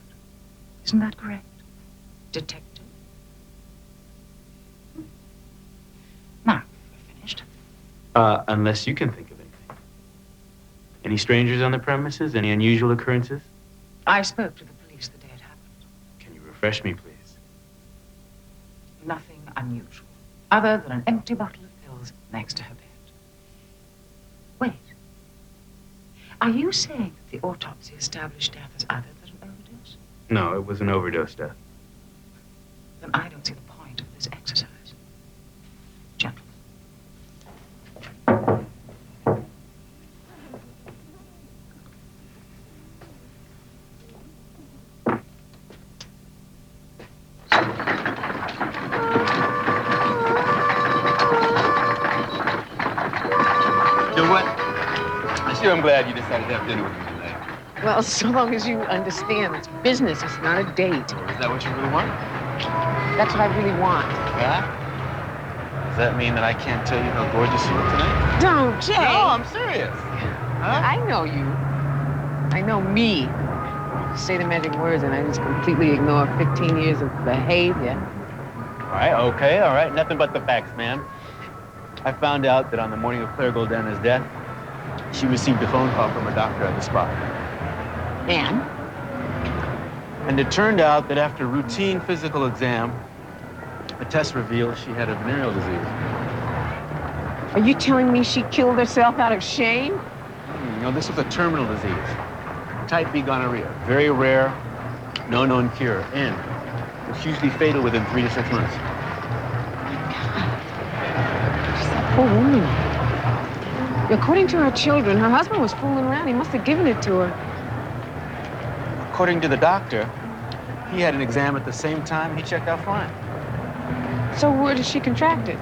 Isn't that correct, Detective? Now, we're finished. Unless you can think of anything. Any strangers on the premises? Any unusual occurrences? I spoke to the police the day it happened. Can you refresh me, please? Nothing unusual, other than an empty bottle of pills next to her bed. Wait. Are you saying that the autopsy established death as other than an overdose? No, it was an overdose death. Then I don't see the point of this exercise. Gentlemen. You know what? I sure am glad you decided to have dinner with me tonight. Well, so long as you understand, it's business, it's not a date. Is that what you really want? That's what I really want. Yeah? Does that mean that I can't tell you how gorgeous you look tonight? Don't, Jay. No, I'm serious. I know you. I know me. Say the magic words and I just completely ignore 15 years of behavior. All right. Nothing but the facts, ma'am. I found out that on the morning of Claire Goldana's death, she received a phone call from her doctor at the spa. And it turned out that after routine physical exam, a test revealed she had a venereal disease. Are you telling me she killed herself out of shame? You know, this was a terminal disease. Type B gonorrhea. Very rare, no known cure. And it's usually fatal within 3 to 6 months. Poor woman. According to her children, her husband was fooling around. He must have given it to her. According to the doctor, he had an exam at the same time he checked out fine. So where did she contract it?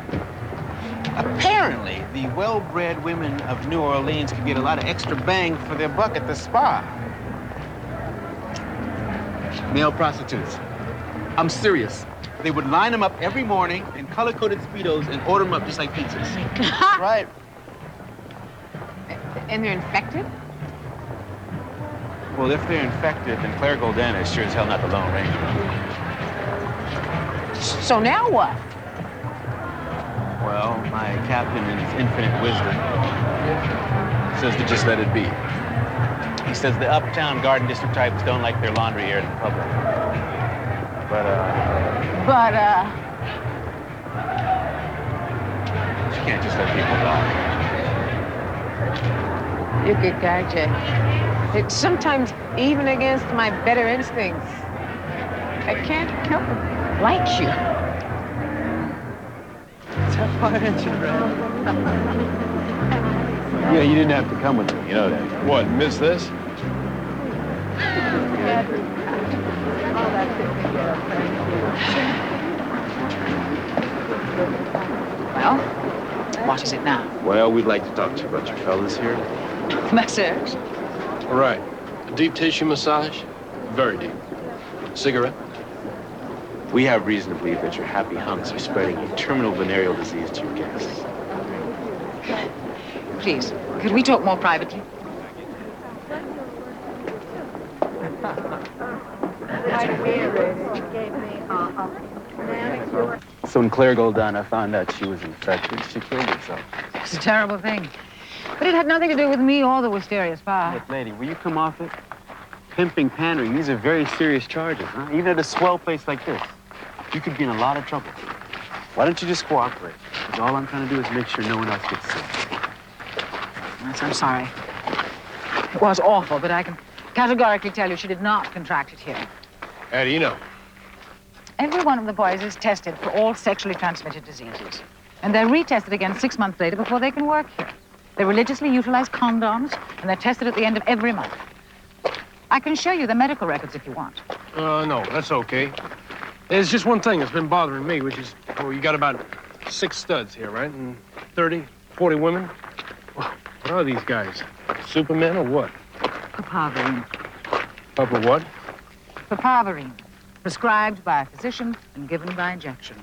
Apparently, the well-bred women of New Orleans could get a lot of extra bang for their buck at the spa. Male prostitutes. I'm serious. They would line them up every morning in color-coded Speedos and order them up just like pizzas. Right. And they're infected? Well, if they're infected, then Claire Goldana is sure as hell not the Lone Ranger. So now what? Well, my captain, in his infinite wisdom, says to just let it be. He says the uptown garden district types don't like their laundry aired in public. But, you can't just let people die. You're a good guy, Jay. It's sometimes even against my better instincts. I can't help but like you. Why didn't you, Red? Yeah, you didn't have to come with me, you know that. What, miss this? Well, what is it now? Well, we'd like to talk to you about your fellas here. Massage? All right. A deep tissue massage? Very deep. Cigarette? We have reason to believe that your happy hunks are spreading a terminal venereal disease to your guests. Please, could we talk more privately? So when Claire Goldana found out she was infected, she killed herself. It's a terrible thing. But it had nothing to do with me or the Wisteria Spa. Look, lady, will you come off it? Pimping, pandering, these are very serious charges, huh? Even at a swell place like this, you could be in a lot of trouble. Why don't you just cooperate? Because all I'm trying to do is make sure no one else gets sick. Yes, I'm sorry. It was awful, but I can categorically tell you she did not contract it here. How do you know? Every one of the boys is tested for all sexually transmitted diseases. And they're retested again 6 months later before they can work here. They religiously utilize condoms, and they're tested at the end of every month. I can show you the medical records if you want. No, that's okay. There's just one thing that's been bothering me, which is, well, you got about 6 studs here, right? And 30, 40 women? Well, what are these guys? Supermen or what? Papaverine. Papa what? Papaverine. Prescribed by a physician and given by injection.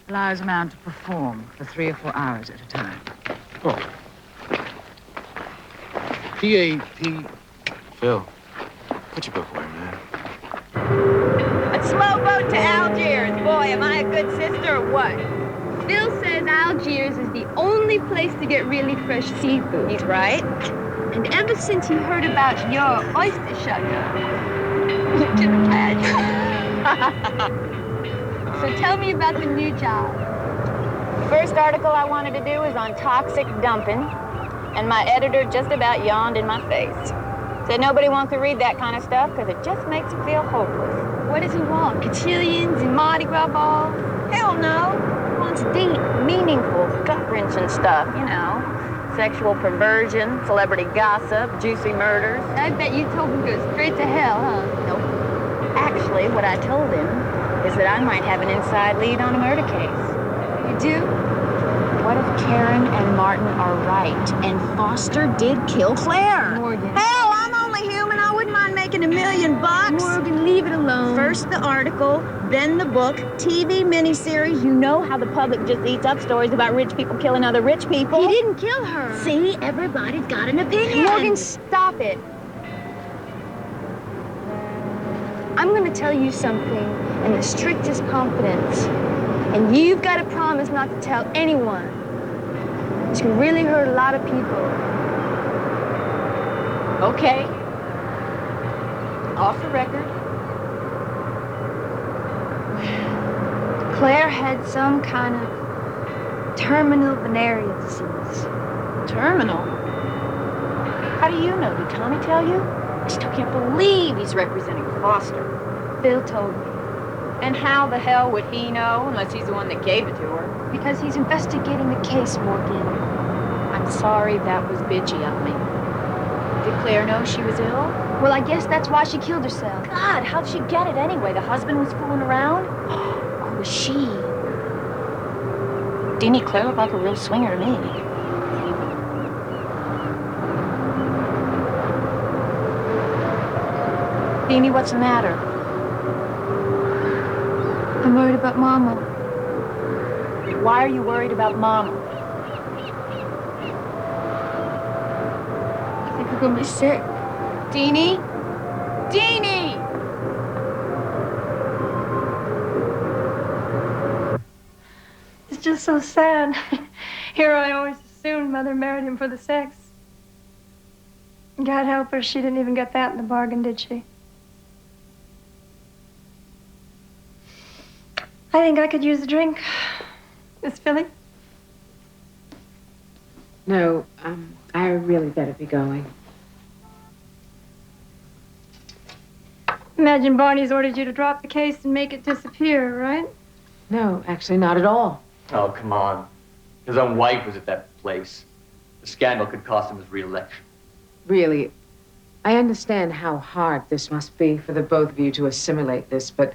Allows a man to perform for 3 or 4 hours at a time. Oh. P-A-P... Phil, put your book away, man. A slow boat to Algiers. Boy, am I a good sister or what? Phil says Algiers is the only place to get really fresh seafood. He's right. And ever since he heard about your oyster shucker, you can imagine. So tell me about the new job. The first article I wanted to do was on toxic dumping, and my editor just about yawned in my face. Said nobody wants to read that kind of stuff because it just makes him feel hopeless. What does he want? Cotillions and Mardi Gras balls? Hell no. He wants deep, meaningful, gut-wrenching stuff, you know. Sexual perversion, celebrity gossip, juicy murders. I bet you told him to go straight to hell, huh? Nope. Actually, what I told him is that I might have an inside lead on a murder case. You do? What if Karen and Martin are right, and Foster did kill Claire? Morgan. Hell, I'm only human. I wouldn't mind making $1 million. Morgan, leave it alone. First the article, then the book, TV miniseries. You know how the public just eats up stories about rich people killing other rich people. He didn't kill her. See, everybody's got an opinion. Morgan, stop it. I'm going to tell you something in the strictest confidence. And you've got to promise not to tell anyone. This can really hurt a lot of people. Okay. Off the record. Claire had some kind of terminal venereal disease. Terminal? How do you know? Did Tommy tell you? I still can't believe he's representing Foster. Phil told me. And how the hell would he know, unless he's the one that gave it to her? Because he's investigating the case, Morgan. I'm sorry that was bitchy of me. Did Claire know she was ill? Well, I guess that's why she killed herself. God, how'd she get it anyway? The husband was fooling around? Or was she? Didn't Claire look like a real swinger to me? Beanie, what's the matter? I'm worried about Mama. Why are you worried about Mama? I think I'm gonna be sick. Deanie? Deanie! It's just so sad. Here I always assumed Mother married him for the sex. God help her, she didn't even get that in the bargain, did she? I think I could use a drink. Miss Philly? No, I really better be going. Imagine Barney's ordered you to drop the case and make it disappear, right? No, actually not at all. Oh, come on. His own wife was at that place. The scandal could cost him his re-election. Really, I understand how hard this must be for the both of you to assimilate this, but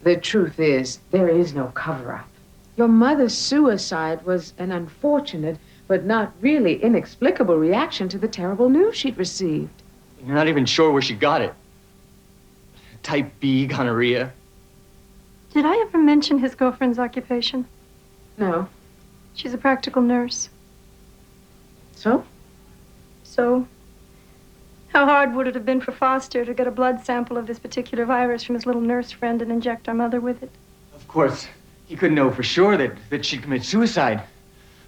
the truth is, there is no cover-up. Your mother's suicide was an unfortunate, but not really inexplicable reaction to the terrible news she'd received. You're not even sure where she got it. Type B gonorrhea. Did I ever mention his girlfriend's occupation? No. She's a practical nurse. So? So, how hard would it have been for Foster to get a blood sample of this particular virus from his little nurse friend and inject our mother with it? Of course, he couldn't know for sure that she'd commit suicide.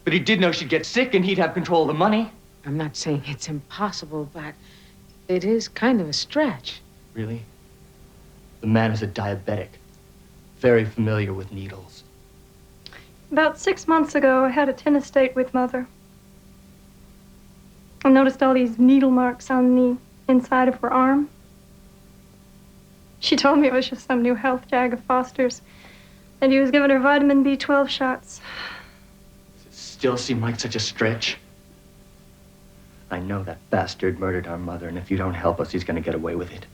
But he did know she'd get sick and he'd have control of the money. I'm not saying it's impossible, but it is kind of a stretch. Really? The man is a diabetic, very familiar with needles. About 6 months ago, I had a tennis date with Mother. I noticed all these needle marks on the inside of her arm. She told me it was just some new health jag of Foster's, and he was giving her vitamin B12 shots. Does it still seem like such a stretch? I know that bastard murdered our mother, and if you don't help us, he's gonna get away with it.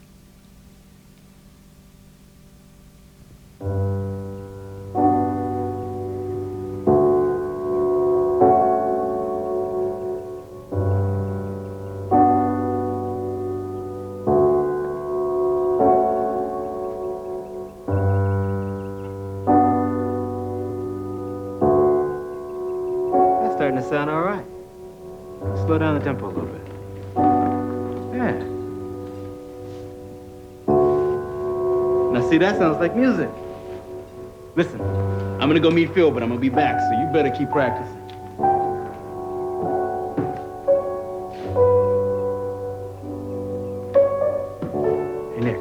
That's starting to sound all right. Slow down the tempo a little bit. Yeah. Now see, that sounds like music. Listen, I'm gonna go meet Phil, but I'm gonna be back, so you better keep practicing. Hey, Nick.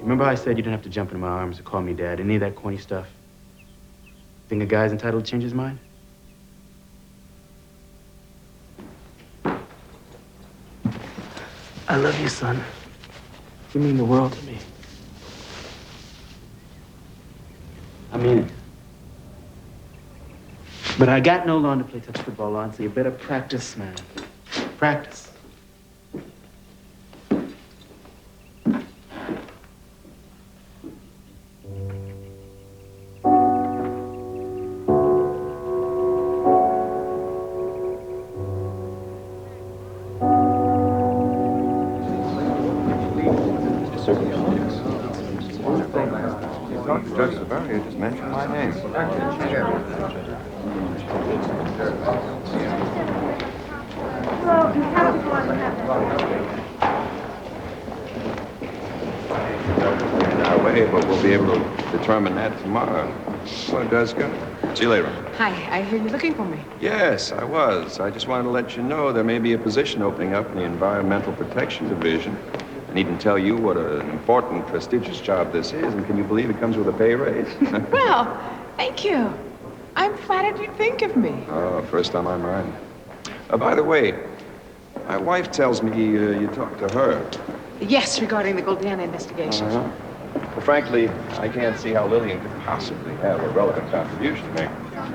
Remember how I said you didn't have to jump into my arms or call me Dad? Any of that corny stuff? Think a guy's entitled to change his mind? I love you, son. You mean the world to me. I mean it. But I got no lawn to play touch football on, so you better practice, man. Practice. Judge Severity just mentioned my name. In our way, but we'll be able to determine that tomorrow. Well, it does go. See you later. Hi, I hear you're looking for me. Yes, I was. I just wanted to let you know there may be a position opening up in the Environmental Protection Division. I needn't tell you what an important, prestigious job this is, and can you believe it comes with a pay raise? Well, thank you. I'm flattered you think of me. Oh, first on my mind. By the way, my wife tells me you talked to her. Yes, regarding the Goldana investigation. Well, frankly, I can't see how Lillian could possibly have a relevant contribution to make.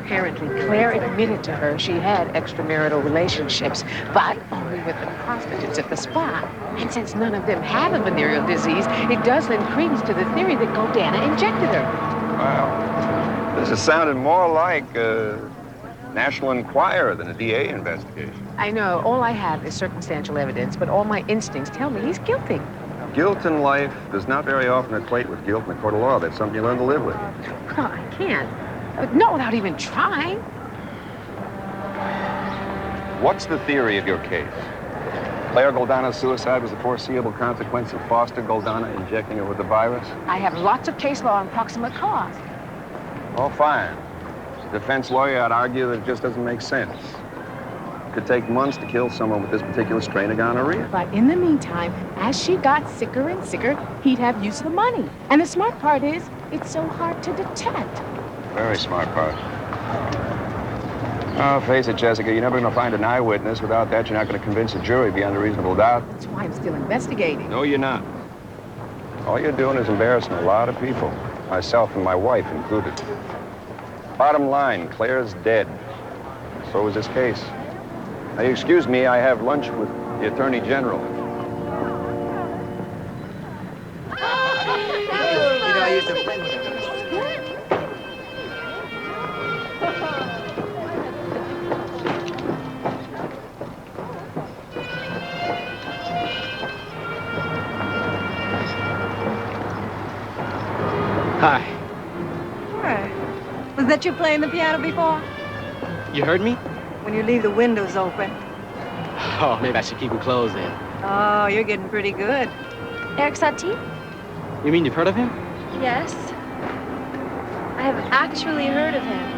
Apparently, Claire admitted to her she had extramarital relationships, but only with the prostitutes at the spa. And since none of them have a venereal disease, it does lend credence to the theory that Goldana injected her. Wow. This is sounding more like a National Enquirer than a DA investigation. I know. All I have is circumstantial evidence, but all my instincts tell me he's guilty. Guilt in life does not very often equate with guilt in the court of law. That's something you learn to live with. Well, I can't. Not without even trying. What's the theory of your case? Claire Goldana's suicide was a foreseeable consequence of Foster Goldana injecting her with the virus? I have lots of case law on proximate cause. Oh, fine. defense lawyer, I'd argue that it just doesn't make sense. It could take months to kill someone with this particular strain of gonorrhea. But in the meantime, as she got sicker and sicker, he'd have use of the money. And the smart part is, it's so hard to detect. Very smart part. Oh, face it, Jessica, you're never going to find an eyewitness. Without that, you're not going to convince a jury beyond a reasonable doubt. That's why I'm still investigating. No, you're not. All you're doing is embarrassing a lot of people, myself and my wife included. Bottom line, Claire's dead. So is this case. Now, you excuse me, I have lunch with the Attorney General. You know, I used to play with her. Hi. Hey, was that you playing the piano before? You heard me? When you leave the windows open. Oh, maybe I should keep them closed then. Oh, you're getting pretty good. Eric Satie? You mean you've heard of him? Yes. I have actually heard of him.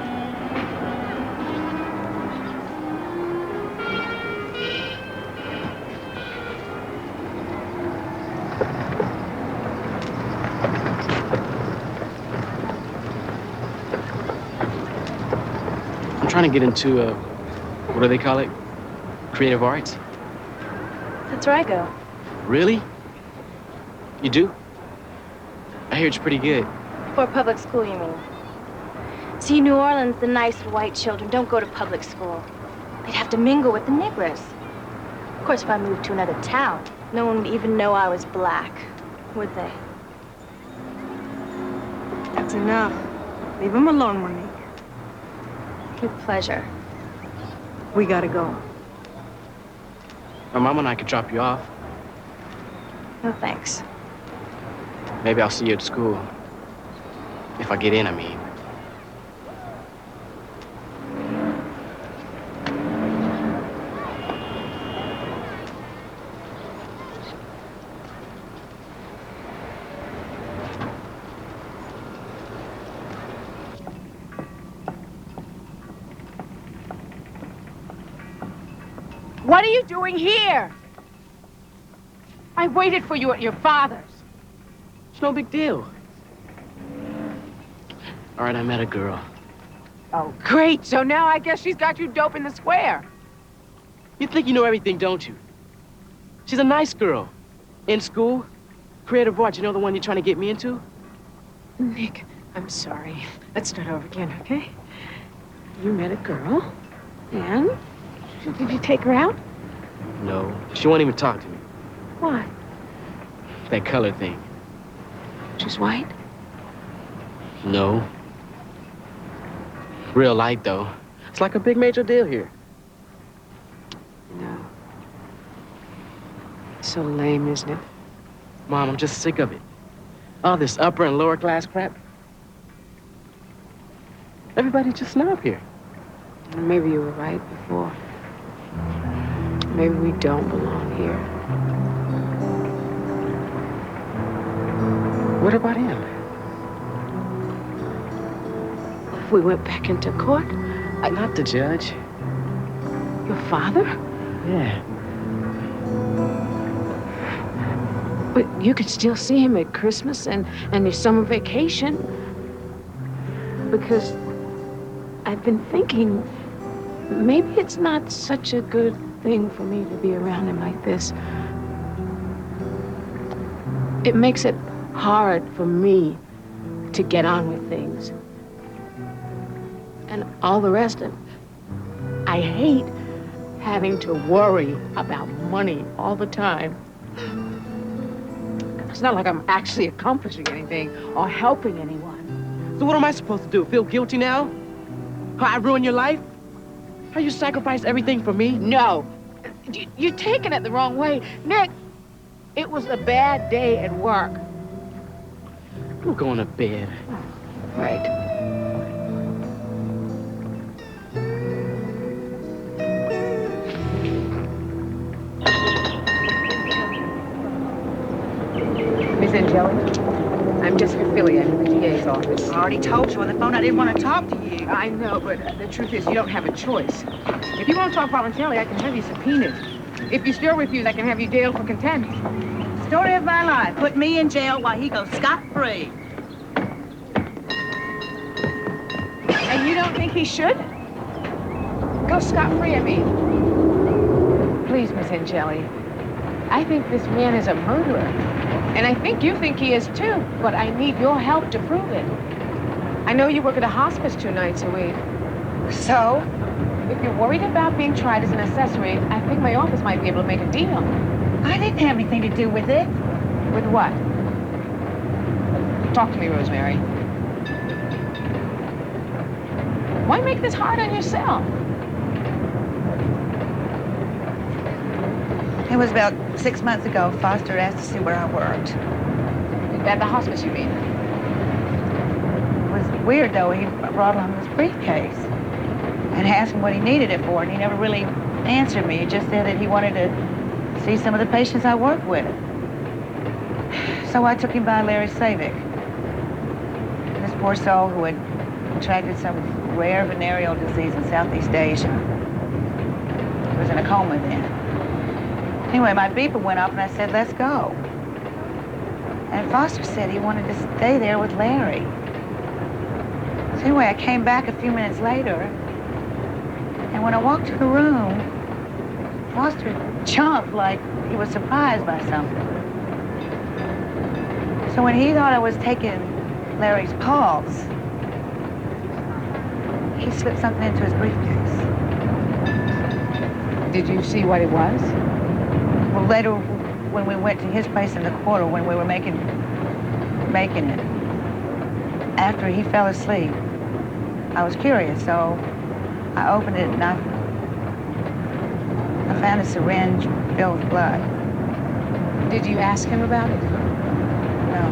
I'm trying to get into, what do they call it? Creative arts? That's where I go. Really? You do? I hear it's pretty good. For public school, you mean? See, New Orleans, the nice white children don't go to public school. They'd have to mingle with the niggers. Of course, if I moved to another town, no one would even know I was black, would they? That's enough. Leave him alone, Monique. With pleasure. We gotta go. My mom and I could drop you off. No thanks. Maybe I'll see you at school. If I get in, I mean. What are you doing here? I waited for you at your father's. It's no big deal. All right, I met a girl. Oh, great. So now I guess she's got you dope in the square. You think you know everything, don't you? She's a nice girl. In school, creative arts, you know the one you're trying to get me into? Nick, I'm sorry. Let's start over again, okay? You met a girl, and did you take her out? No, she won't even talk to me. Why? That color thing. She's white? No. Real light, though. It's like a big major deal here. No. So lame, isn't it? Mom, I'm just sick of it. All this upper and lower class crap. Everybody's just snob here. Maybe you were right before. Maybe we don't belong here. What about him? If we went back into court? Not the judge. Your father? Yeah. But you could still see him at Christmas and your summer vacation. Because I've been thinking, maybe it's not such a good thing for me to be around him like this. It makes it hard for me to get on with things. And all the rest of it. I hate having to worry about money all the time. It's not like I'm actually accomplishing anything or helping anyone. So what am I supposed to do? Feel guilty now? How I ruined your life? How you sacrificed everything for me? No. You're taking it the wrong way. Nick, it was a bad day at work. I'm going to bed. Right. Miss Angelica? I'm Jessica Philly. I'm in the DA's office. I already told you on the phone I didn't want to talk to you. I know, but the truth is you don't have a choice. If you won't talk voluntarily, I can have you subpoenaed. If you still refuse, I can have you jailed for contempt. Story of my life. Put me in jail while he goes scot-free. And you don't think he should? Go scot-free, I mean. Please, Miss Angeli. I think this man is a murderer. And I think you think he is too, but I need your help to prove it. I know you work at a hospice 2 nights a week. So? If you're worried about being tried as an accessory, I think my office might be able to make a deal. I didn't have anything to do with it. With what? Talk to me, Rosemary. Why make this hard on yourself? It was about 6 months ago. Foster asked to see where I worked. At the hospice, you mean? It was weird, though. He brought along this briefcase and asked him what he needed it for, and he never really answered me. He just said that he wanted to see some of the patients I work with. So I took him by Larry Savick. This poor soul who had contracted some rare venereal disease in Southeast Asia. He was in a coma then. Anyway, my beeper went off and I said, let's go. And Foster said he wanted to stay there with Larry. So anyway, I came back a few minutes later, and when I walked to the room, Foster jumped like he was surprised by something. So when he thought I was taking Larry's pulse, he slipped something into his briefcase. Did you see what it was? Well, later, when we went to his place in the quarter, when we were making it, after he fell asleep, I was curious, so I opened it and I found a syringe filled with blood. Did you ask him about it? No.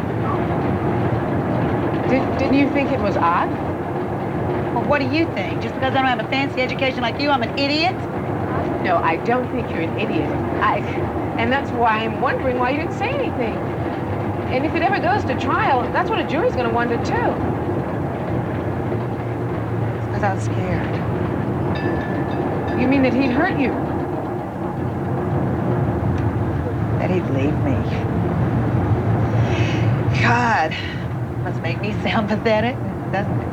Didn't you think it was odd? Well, what do you think? Just because I don't have a fancy education like you, I'm an idiot? No, I don't think you're an idiot. And that's why I'm wondering why you didn't say anything. And if it ever goes to trial, that's what a jury's going to wonder, too. Because I was scared. You mean that he'd hurt you? That he'd leave me. God, must make me sound pathetic, doesn't it?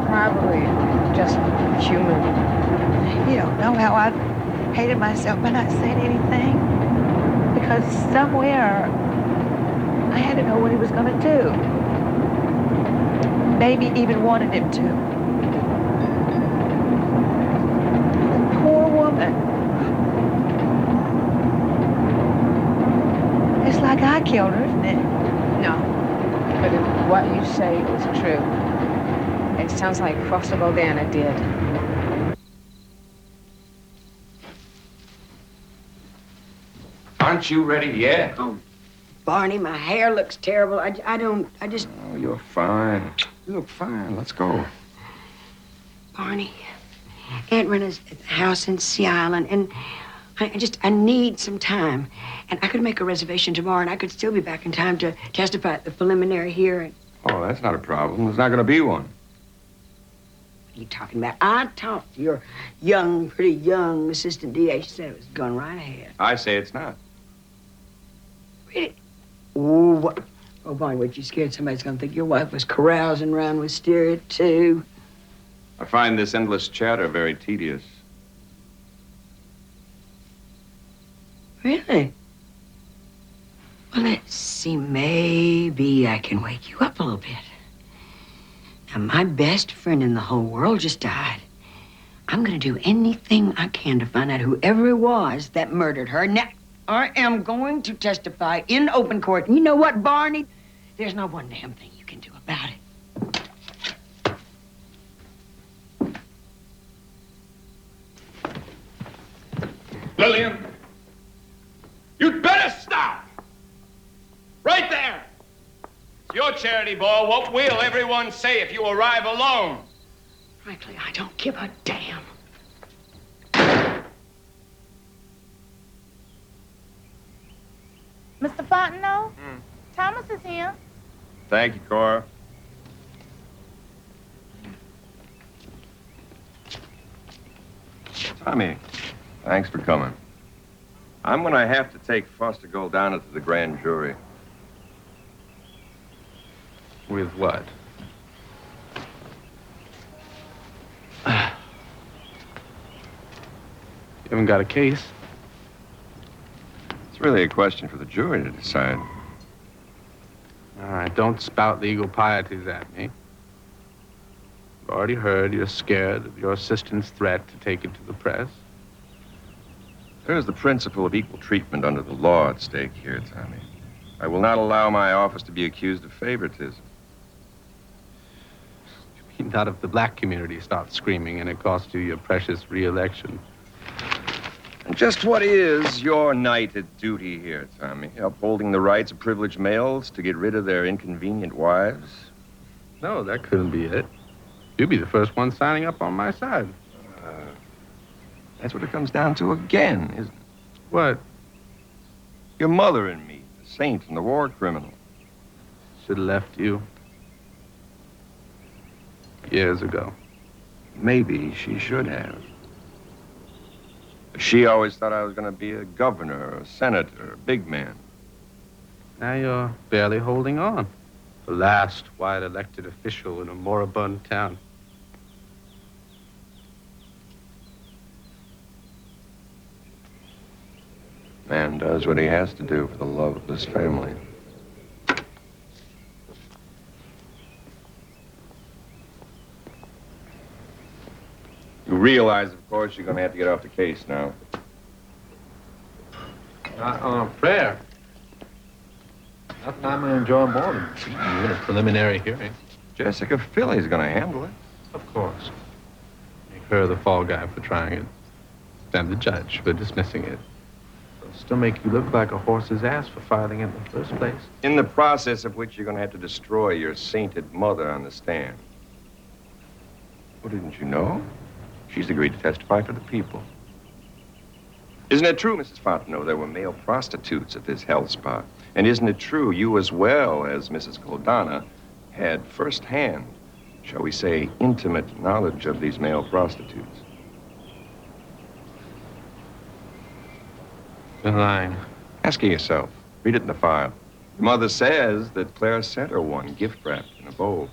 Probably just human. You don't know how I've hated myself by not saying anything. Because somewhere, I had to know what he was going to do. Maybe even wanted him to. The poor woman. It's like I killed her, isn't it? No. But if what you say is true, it sounds like Foster Goldana did. Aren't you ready yet? Oh, Barney, my hair looks terrible. I just... Oh, you're fine. You look fine. Let's go. Barney, Aunt Rena's at the house in Sea Island, and I need some time. And I could make a reservation tomorrow, and I could still be back in time to testify at the preliminary hearing. Oh, that's not a problem. There's not going to be one. What are you talking about? I talked to your pretty young assistant DA. She said it was going right ahead. I say it's not. Really? Oh, what? Oh, Barney, what, you scared somebody's gonna think your wife was carousing around with Wisteria, too? I find this endless chatter very tedious. Really? Well, let's see. Maybe I can wake you up a little bit. Now, my best friend in the whole world just died. I'm gonna do anything I can to find out whoever it was that murdered her. Now, I am going to testify in open court. And you know what, Barney? There's not one damn thing you can do about it. Lillian, you'd better stop! Right there! It's your charity ball. What will everyone say if you arrive alone? Frankly, I don't give a damn. Mr. Fontenot? Thomas is here. Thank you, Cora. Tommy, thanks for coming. I'm gonna have to take Foster Goldana to the grand jury. With what? You haven't got a case. It's really a question for the jury to decide. All right, don't spout legal pieties at me. I've already heard you're scared of your assistant's threat to take it to the press. There's the principle of equal treatment under the law at stake here, Tommy. I will not allow my office to be accused of favoritism. Not if the black community starts screaming and it costs you your precious re-election. And just what is your knighted duty here, Tommy? Upholding the rights of privileged males to get rid of their inconvenient wives? No, that couldn't be it. You'd be the first one signing up on my side. That's what it comes down to again, isn't it? What? Your mother and me, the saint and the war criminal. Should have left you years ago. Maybe she should have. She always thought I was going to be a governor, or a senator, a big man. Now you're barely holding on. The last white elected official in a moribund town. Man does what he has to do for the love of his family. You realize, of course, you're going to have to get off the case now. Not on prayer. Nothing I'm going to enjoy more than a preliminary hearing. Jessica Philly's going to handle it. Of course. Make her the fall guy for trying it. And the judge for dismissing it. It'll still make you look like a horse's ass for filing in the first place. In the process of which you're going to have to destroy your sainted mother on the stand. Well, didn't you know? She's agreed to testify for the people. Isn't it true, Mrs. Fontenot, there were male prostitutes at this health spa? And isn't it true you as well as Mrs. Goldana had firsthand, shall we say, intimate knowledge of these male prostitutes? You're lying. Ask her yourself. Read it in the file. Your mother says that Claire sent her one gift wrapped in a bowl.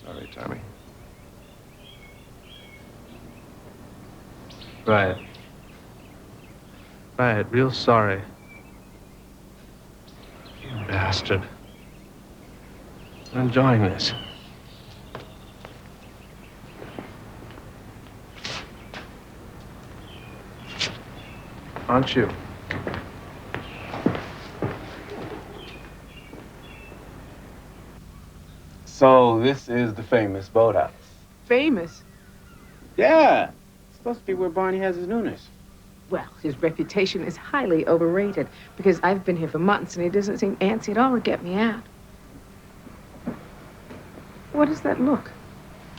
Sorry, Tommy. Right. Right, real sorry. You bastard. I'm enjoying this. Aren't you? So this is the famous boathouse. Famous? Yeah. It's supposed to be where Barney has his newness. Well, his reputation is highly overrated because I've been here for months and he doesn't seem antsy at all to get me out. What does that look?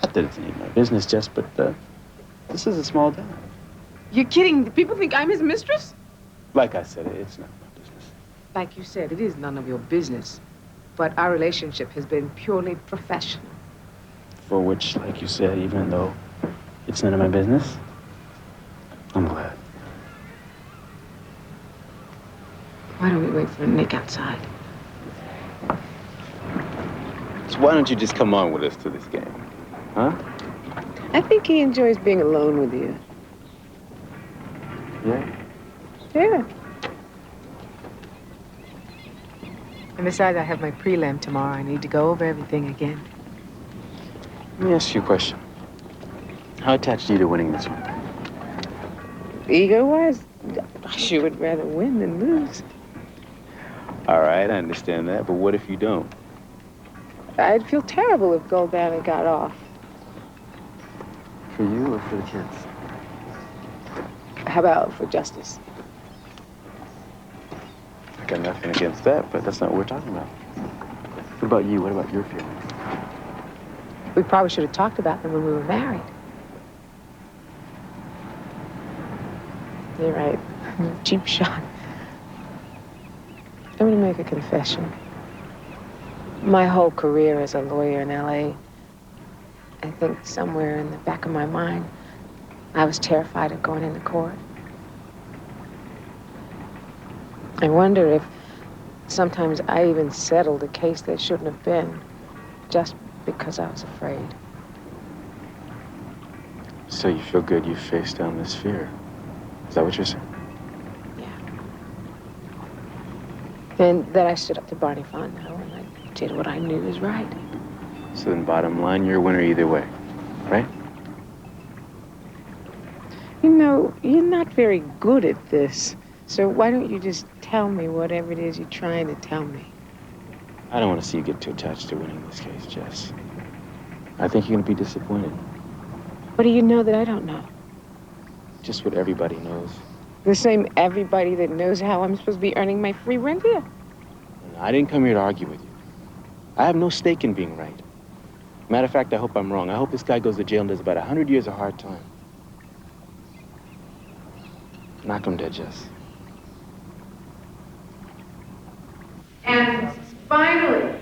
Not that it's any of my business, Jess, but this is a small town. You're kidding. Do people think I'm his mistress? Like I said, it's not my business. Like you said, it is none of your business. But our relationship has been purely professional. For which, like you said, even though it's none of my business, I'm glad. Why don't we wait for Nick outside? So why don't you just come on with us to this game? Huh? I think he enjoys being alone with you. Yeah? Yeah. And besides, I have my prelim tomorrow. I need to go over everything again. Let me ask you a question. How attached are you to winning this one? Ego-wise, I sure would rather win than lose. All right, I understand that, but what if you don't? I'd feel terrible if Goldana got off. For you or for the kids? How about for justice? I got nothing against that, but that's not what we're talking about. What about you? What about your feelings? We probably should have talked about them when we were married. You're right. Cheap shot. I'm gonna make a confession. My whole career as a lawyer in L.A., I think somewhere in the back of my mind, I was terrified of going into court. I wonder if sometimes I even settled a case that shouldn't have been, just because I was afraid. So you feel good you faced down this fear. Is that what you're saying? And that I stood up to Barney Fontenot and I did what I knew was right. So then bottom line, you're a winner either way, right? You know, you're not very good at this. So why don't you just tell me whatever it is you're trying to tell me? I don't want to see you get too attached to winning this case, Jess. I think you're going to be disappointed. What do you know that I don't know? Just what everybody knows. The same everybody that knows how I'm supposed to be earning my free rent here. I didn't come here to argue with you. I have no stake in being right. Matter of fact, I hope I'm wrong. I hope this guy goes to jail and does about 100 years of hard time. Knock him dead, Jess. And finally,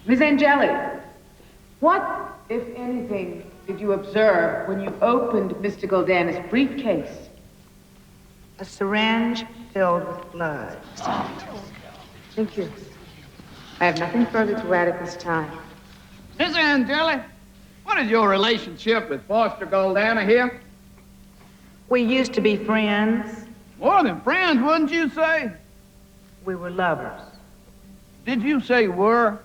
Miss Angeli, what, if anything, did you observe when you opened Mr. Goldana's briefcase? A syringe filled with blood. Thank you. I have nothing further to add at this time. Miss Angeli, what is your relationship with Foster Goldana here? We used to be friends. More than friends, wouldn't you say? We were lovers. Did you say were?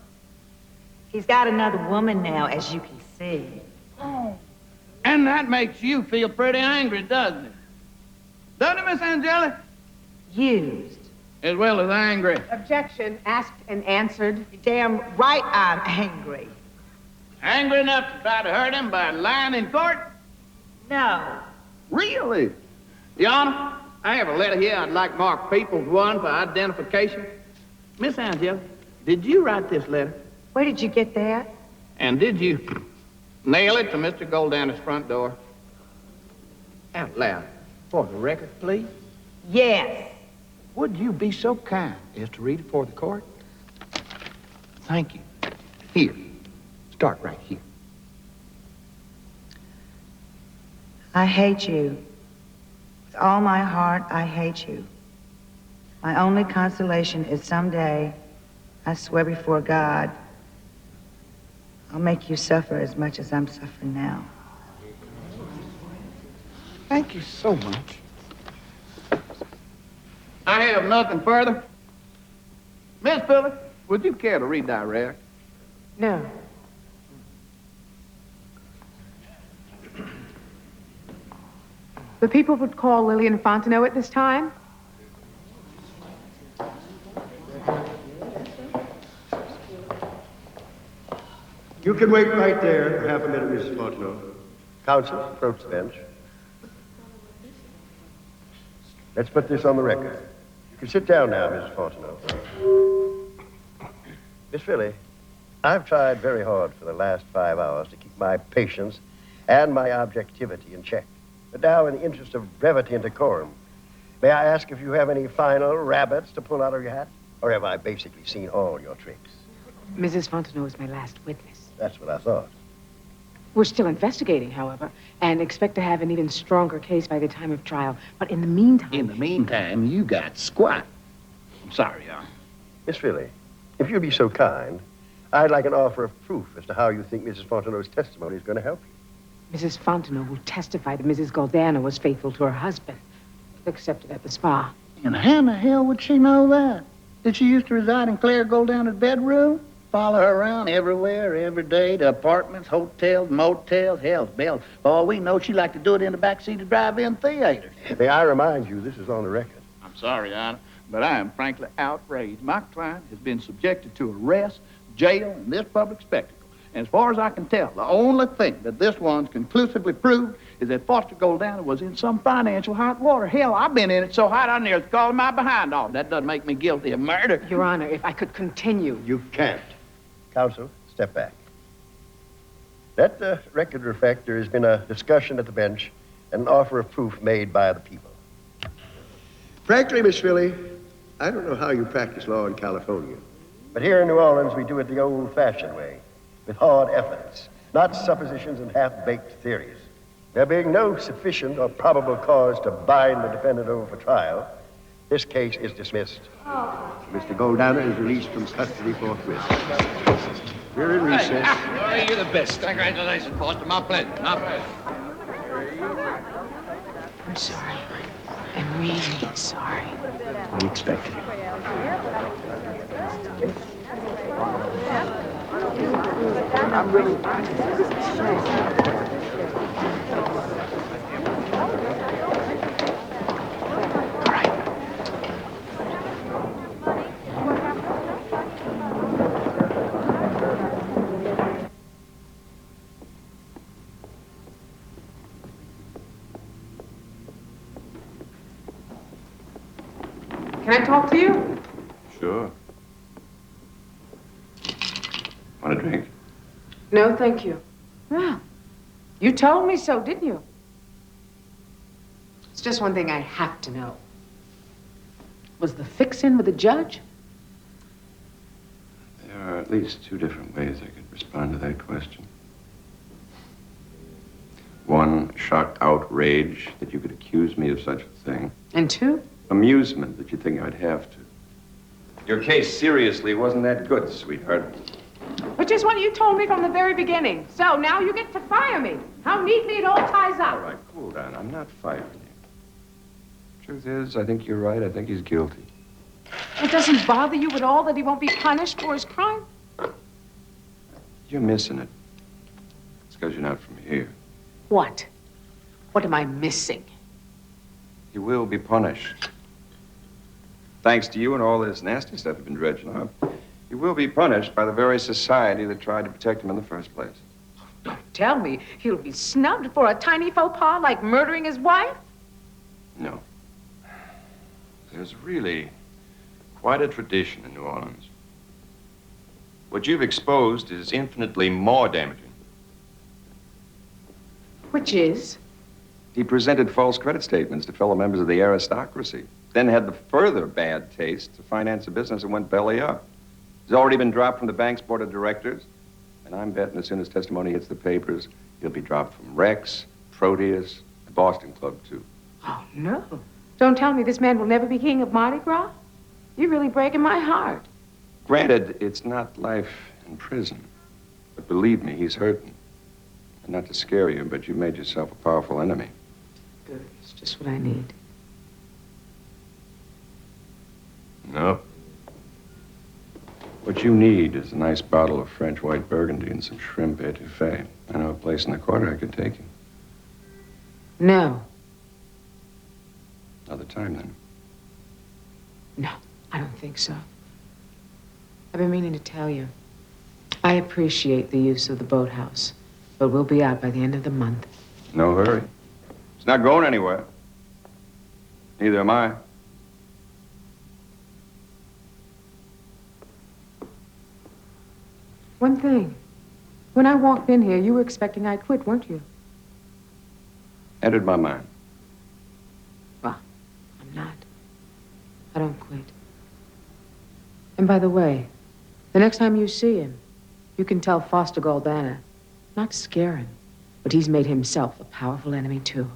He's got another woman now, as you can see. Oh. And that makes you feel pretty angry, doesn't it? Doesn't it, Miss Angeli? Used. As well as angry. Objection, asked and answered. You're damn right I'm angry. Angry enough to try to hurt him by lying in court? No. Really? Your Honor, I have a letter here I'd like Mark Peoples one for identification. Miss Angela, did you write this letter? Where did you get that? And did you nail it to Mr. Goldana's front door? Out loud. For the record, please. Yes. Would you be so kind as to read it for the court? Thank you. Here. Start right here. I hate you. With all my heart, I hate you. My only consolation is someday, I swear before God, I'll make you suffer as much as I'm suffering now. Thank you so much. I have nothing further. Miss Phillips, would you care to redirect? No. The people would call Lillian Fontenot at this time? You can wait right there for half a minute, Mrs. Fontenot. Counsel, approach the bench. Let's put this on the record. You can sit down now, Mrs. Fontenot. Miss Philly, I've tried very hard for the last 5 hours to keep my patience and my objectivity in check. But now, in the interest of brevity and decorum, may I ask if you have any final rabbits to pull out of your hat? Or have I basically seen all your tricks? Mrs. Fontenot is my last witness. That's what I thought. We're still investigating, however, and expect to have an even stronger case by the time of trial. But in the meantime... In the meantime, you got squat. I'm sorry, Your Honor. Miss Philly, if you'll be so kind, I'd like an offer of proof as to how you think Mrs. Fontenot's testimony is going to help you. Mrs. Fontenot will testify that Mrs. Goldana was faithful to her husband, except at the spa. And how in the hell would she know that? Did she used to reside in Claire Goldana's bedroom? Follow her around everywhere, every day, to apartments, hotels, motels, hell, bells. For all we know, she liked to do it in the backseat of drive-in theaters. May I remind you, this is on the record. I'm sorry, Your Honor, but I am frankly outraged. My client has been subjected to arrest, jail, and this public spectacle. And as far as I can tell, the only thing that this one's conclusively proved is that Foster Goldana was in some financial hot water. Hell, I've been in it so hot I nearly called my behind off. That doesn't make me guilty of murder. Your Honor, if I could continue. You can't. Counsel, step back. Let the record reflect there has been a discussion at the bench and an offer of proof made by the people. Frankly, Miss Philly, I don't know how you practice law in California, but here in New Orleans, we do it the old-fashioned way, with hard evidence, not suppositions and half-baked theories. There being no sufficient or probable cause to bind the defendant over for trial, this case is dismissed. Mr. Goldowner is released from custody forthwith. We're in recess. Well, you're the best. Congratulations, Foster. My pleasure. My pleasure. I'm sorry. I'm really sorry. Unexpected. I'm really... Can I talk to you? Sure. Want a drink? No, thank you. Well, you told me so, didn't you? It's just one thing I have to know. Was the fix-in with the judge? There are at least two different ways I could respond to that question. One, shocked outrage that you could accuse me of such a thing. And two? Amusement that you think I'd have to. Your case seriously wasn't that good, sweetheart. Which is what you told me from the very beginning. So now you get to fire me. How neatly it all ties up. All right, cool down. I'm not firing you. Truth is, I think you're right. I think he's guilty. It doesn't bother you at all that he won't be punished for his crime? You're missing it. It's because you're not from here. What? What am I missing? He will be punished. Thanks to you and all this nasty stuff you've been dredging up, he will be punished by the very society that tried to protect him in the first place. Don't tell me he'll be snubbed for a tiny faux pas like murdering his wife? No. There's really quite a tradition in New Orleans. What you've exposed is infinitely more damaging. Which is? He presented false credit statements to fellow members of the aristocracy, then had the further bad taste to finance a business that went belly up. He's already been dropped from the bank's board of directors, and I'm betting as soon as testimony hits the papers, he'll be dropped from Rex, Proteus, the Boston Club, too. Oh, no. Don't tell me this man will never be king of Mardi Gras? You're really breaking my heart. Granted, it's not life in prison, but believe me, he's hurting. And not to scare you, but you've made yourself a powerful enemy. Good. It's just what I need. No. What you need is a nice bottle of French white burgundy and some shrimp étouffée. I know a place in the quarter I could take you. No. Another time, then. No, I don't think so. I've been meaning to tell you. I appreciate the use of the boathouse, but we'll be out by the end of the month. No hurry. It's not going anywhere. Neither am I. One thing. When I walked in here, you were expecting I'd quit, weren't you? Entered my mind. Well, I'm not. I don't quit. And by the way, the next time you see him, you can tell Foster Goldana, not scare him, but he's made himself a powerful enemy, too.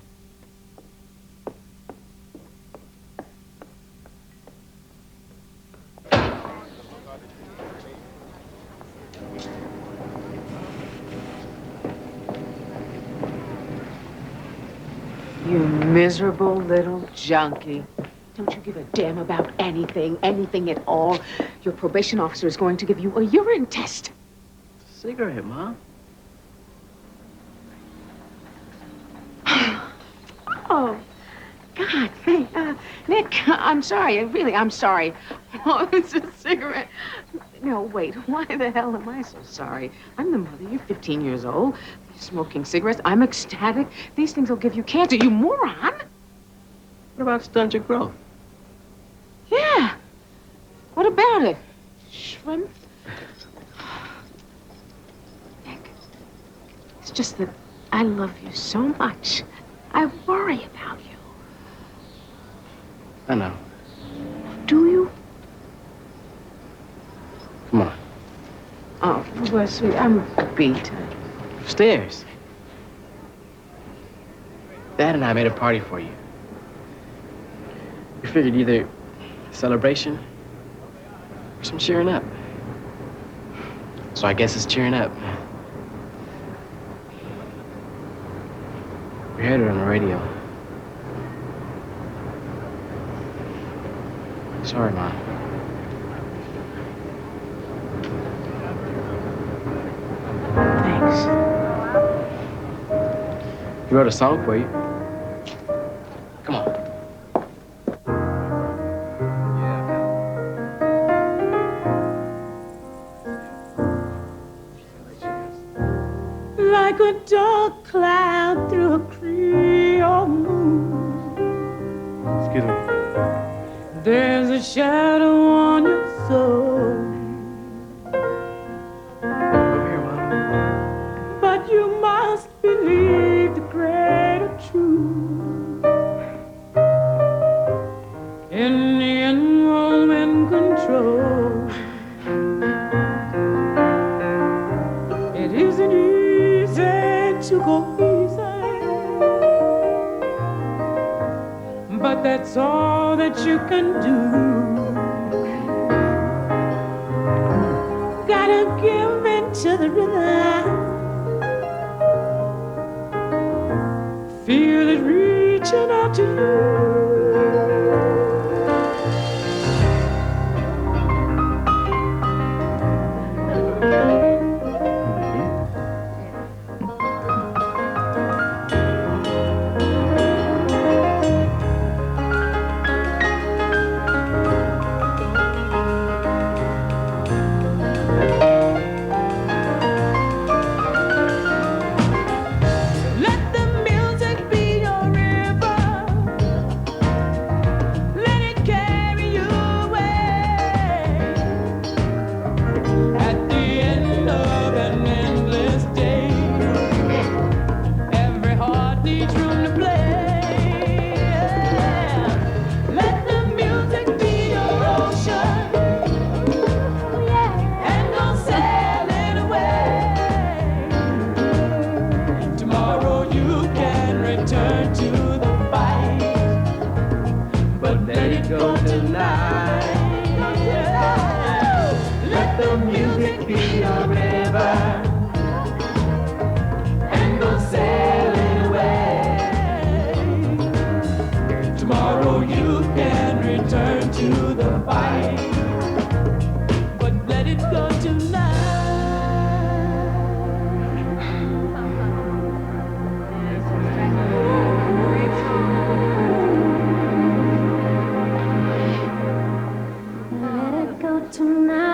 You miserable little junkie. Don't you give a damn about anything at all. Your probation officer is going to give you a urine test. Cigarette, Mom. Oh, God. Hey, Nick, I'm sorry. I'm sorry. Oh, it's a cigarette. No, wait. Why the hell am I so sorry? I'm the mother. You're 15 years old. You're smoking cigarettes. I'm ecstatic. These things will give you cancer, you moron. What about stunt your growth? Yeah. What about it? Shrimp? Nick, it's just that I love you so much. I worry about you. I know. Do you? Well, sweet, I'm beat. Upstairs. Dad and I made a party for you. We figured either a celebration or some cheering up. So I guess it's cheering up. We heard it on the radio. Sorry, Mom. Thanks. He wrote a song for you. Come on. Like a dark cloud through a clear moon. Excuse me. There's a shadow on your soul. Over here, Mom. But you must believe the greater truth. In the enrollment control, it isn't easy to go easy, but that's all that you can do. Gotta give in to the rhythm, feel it reaching out to you. Tonight.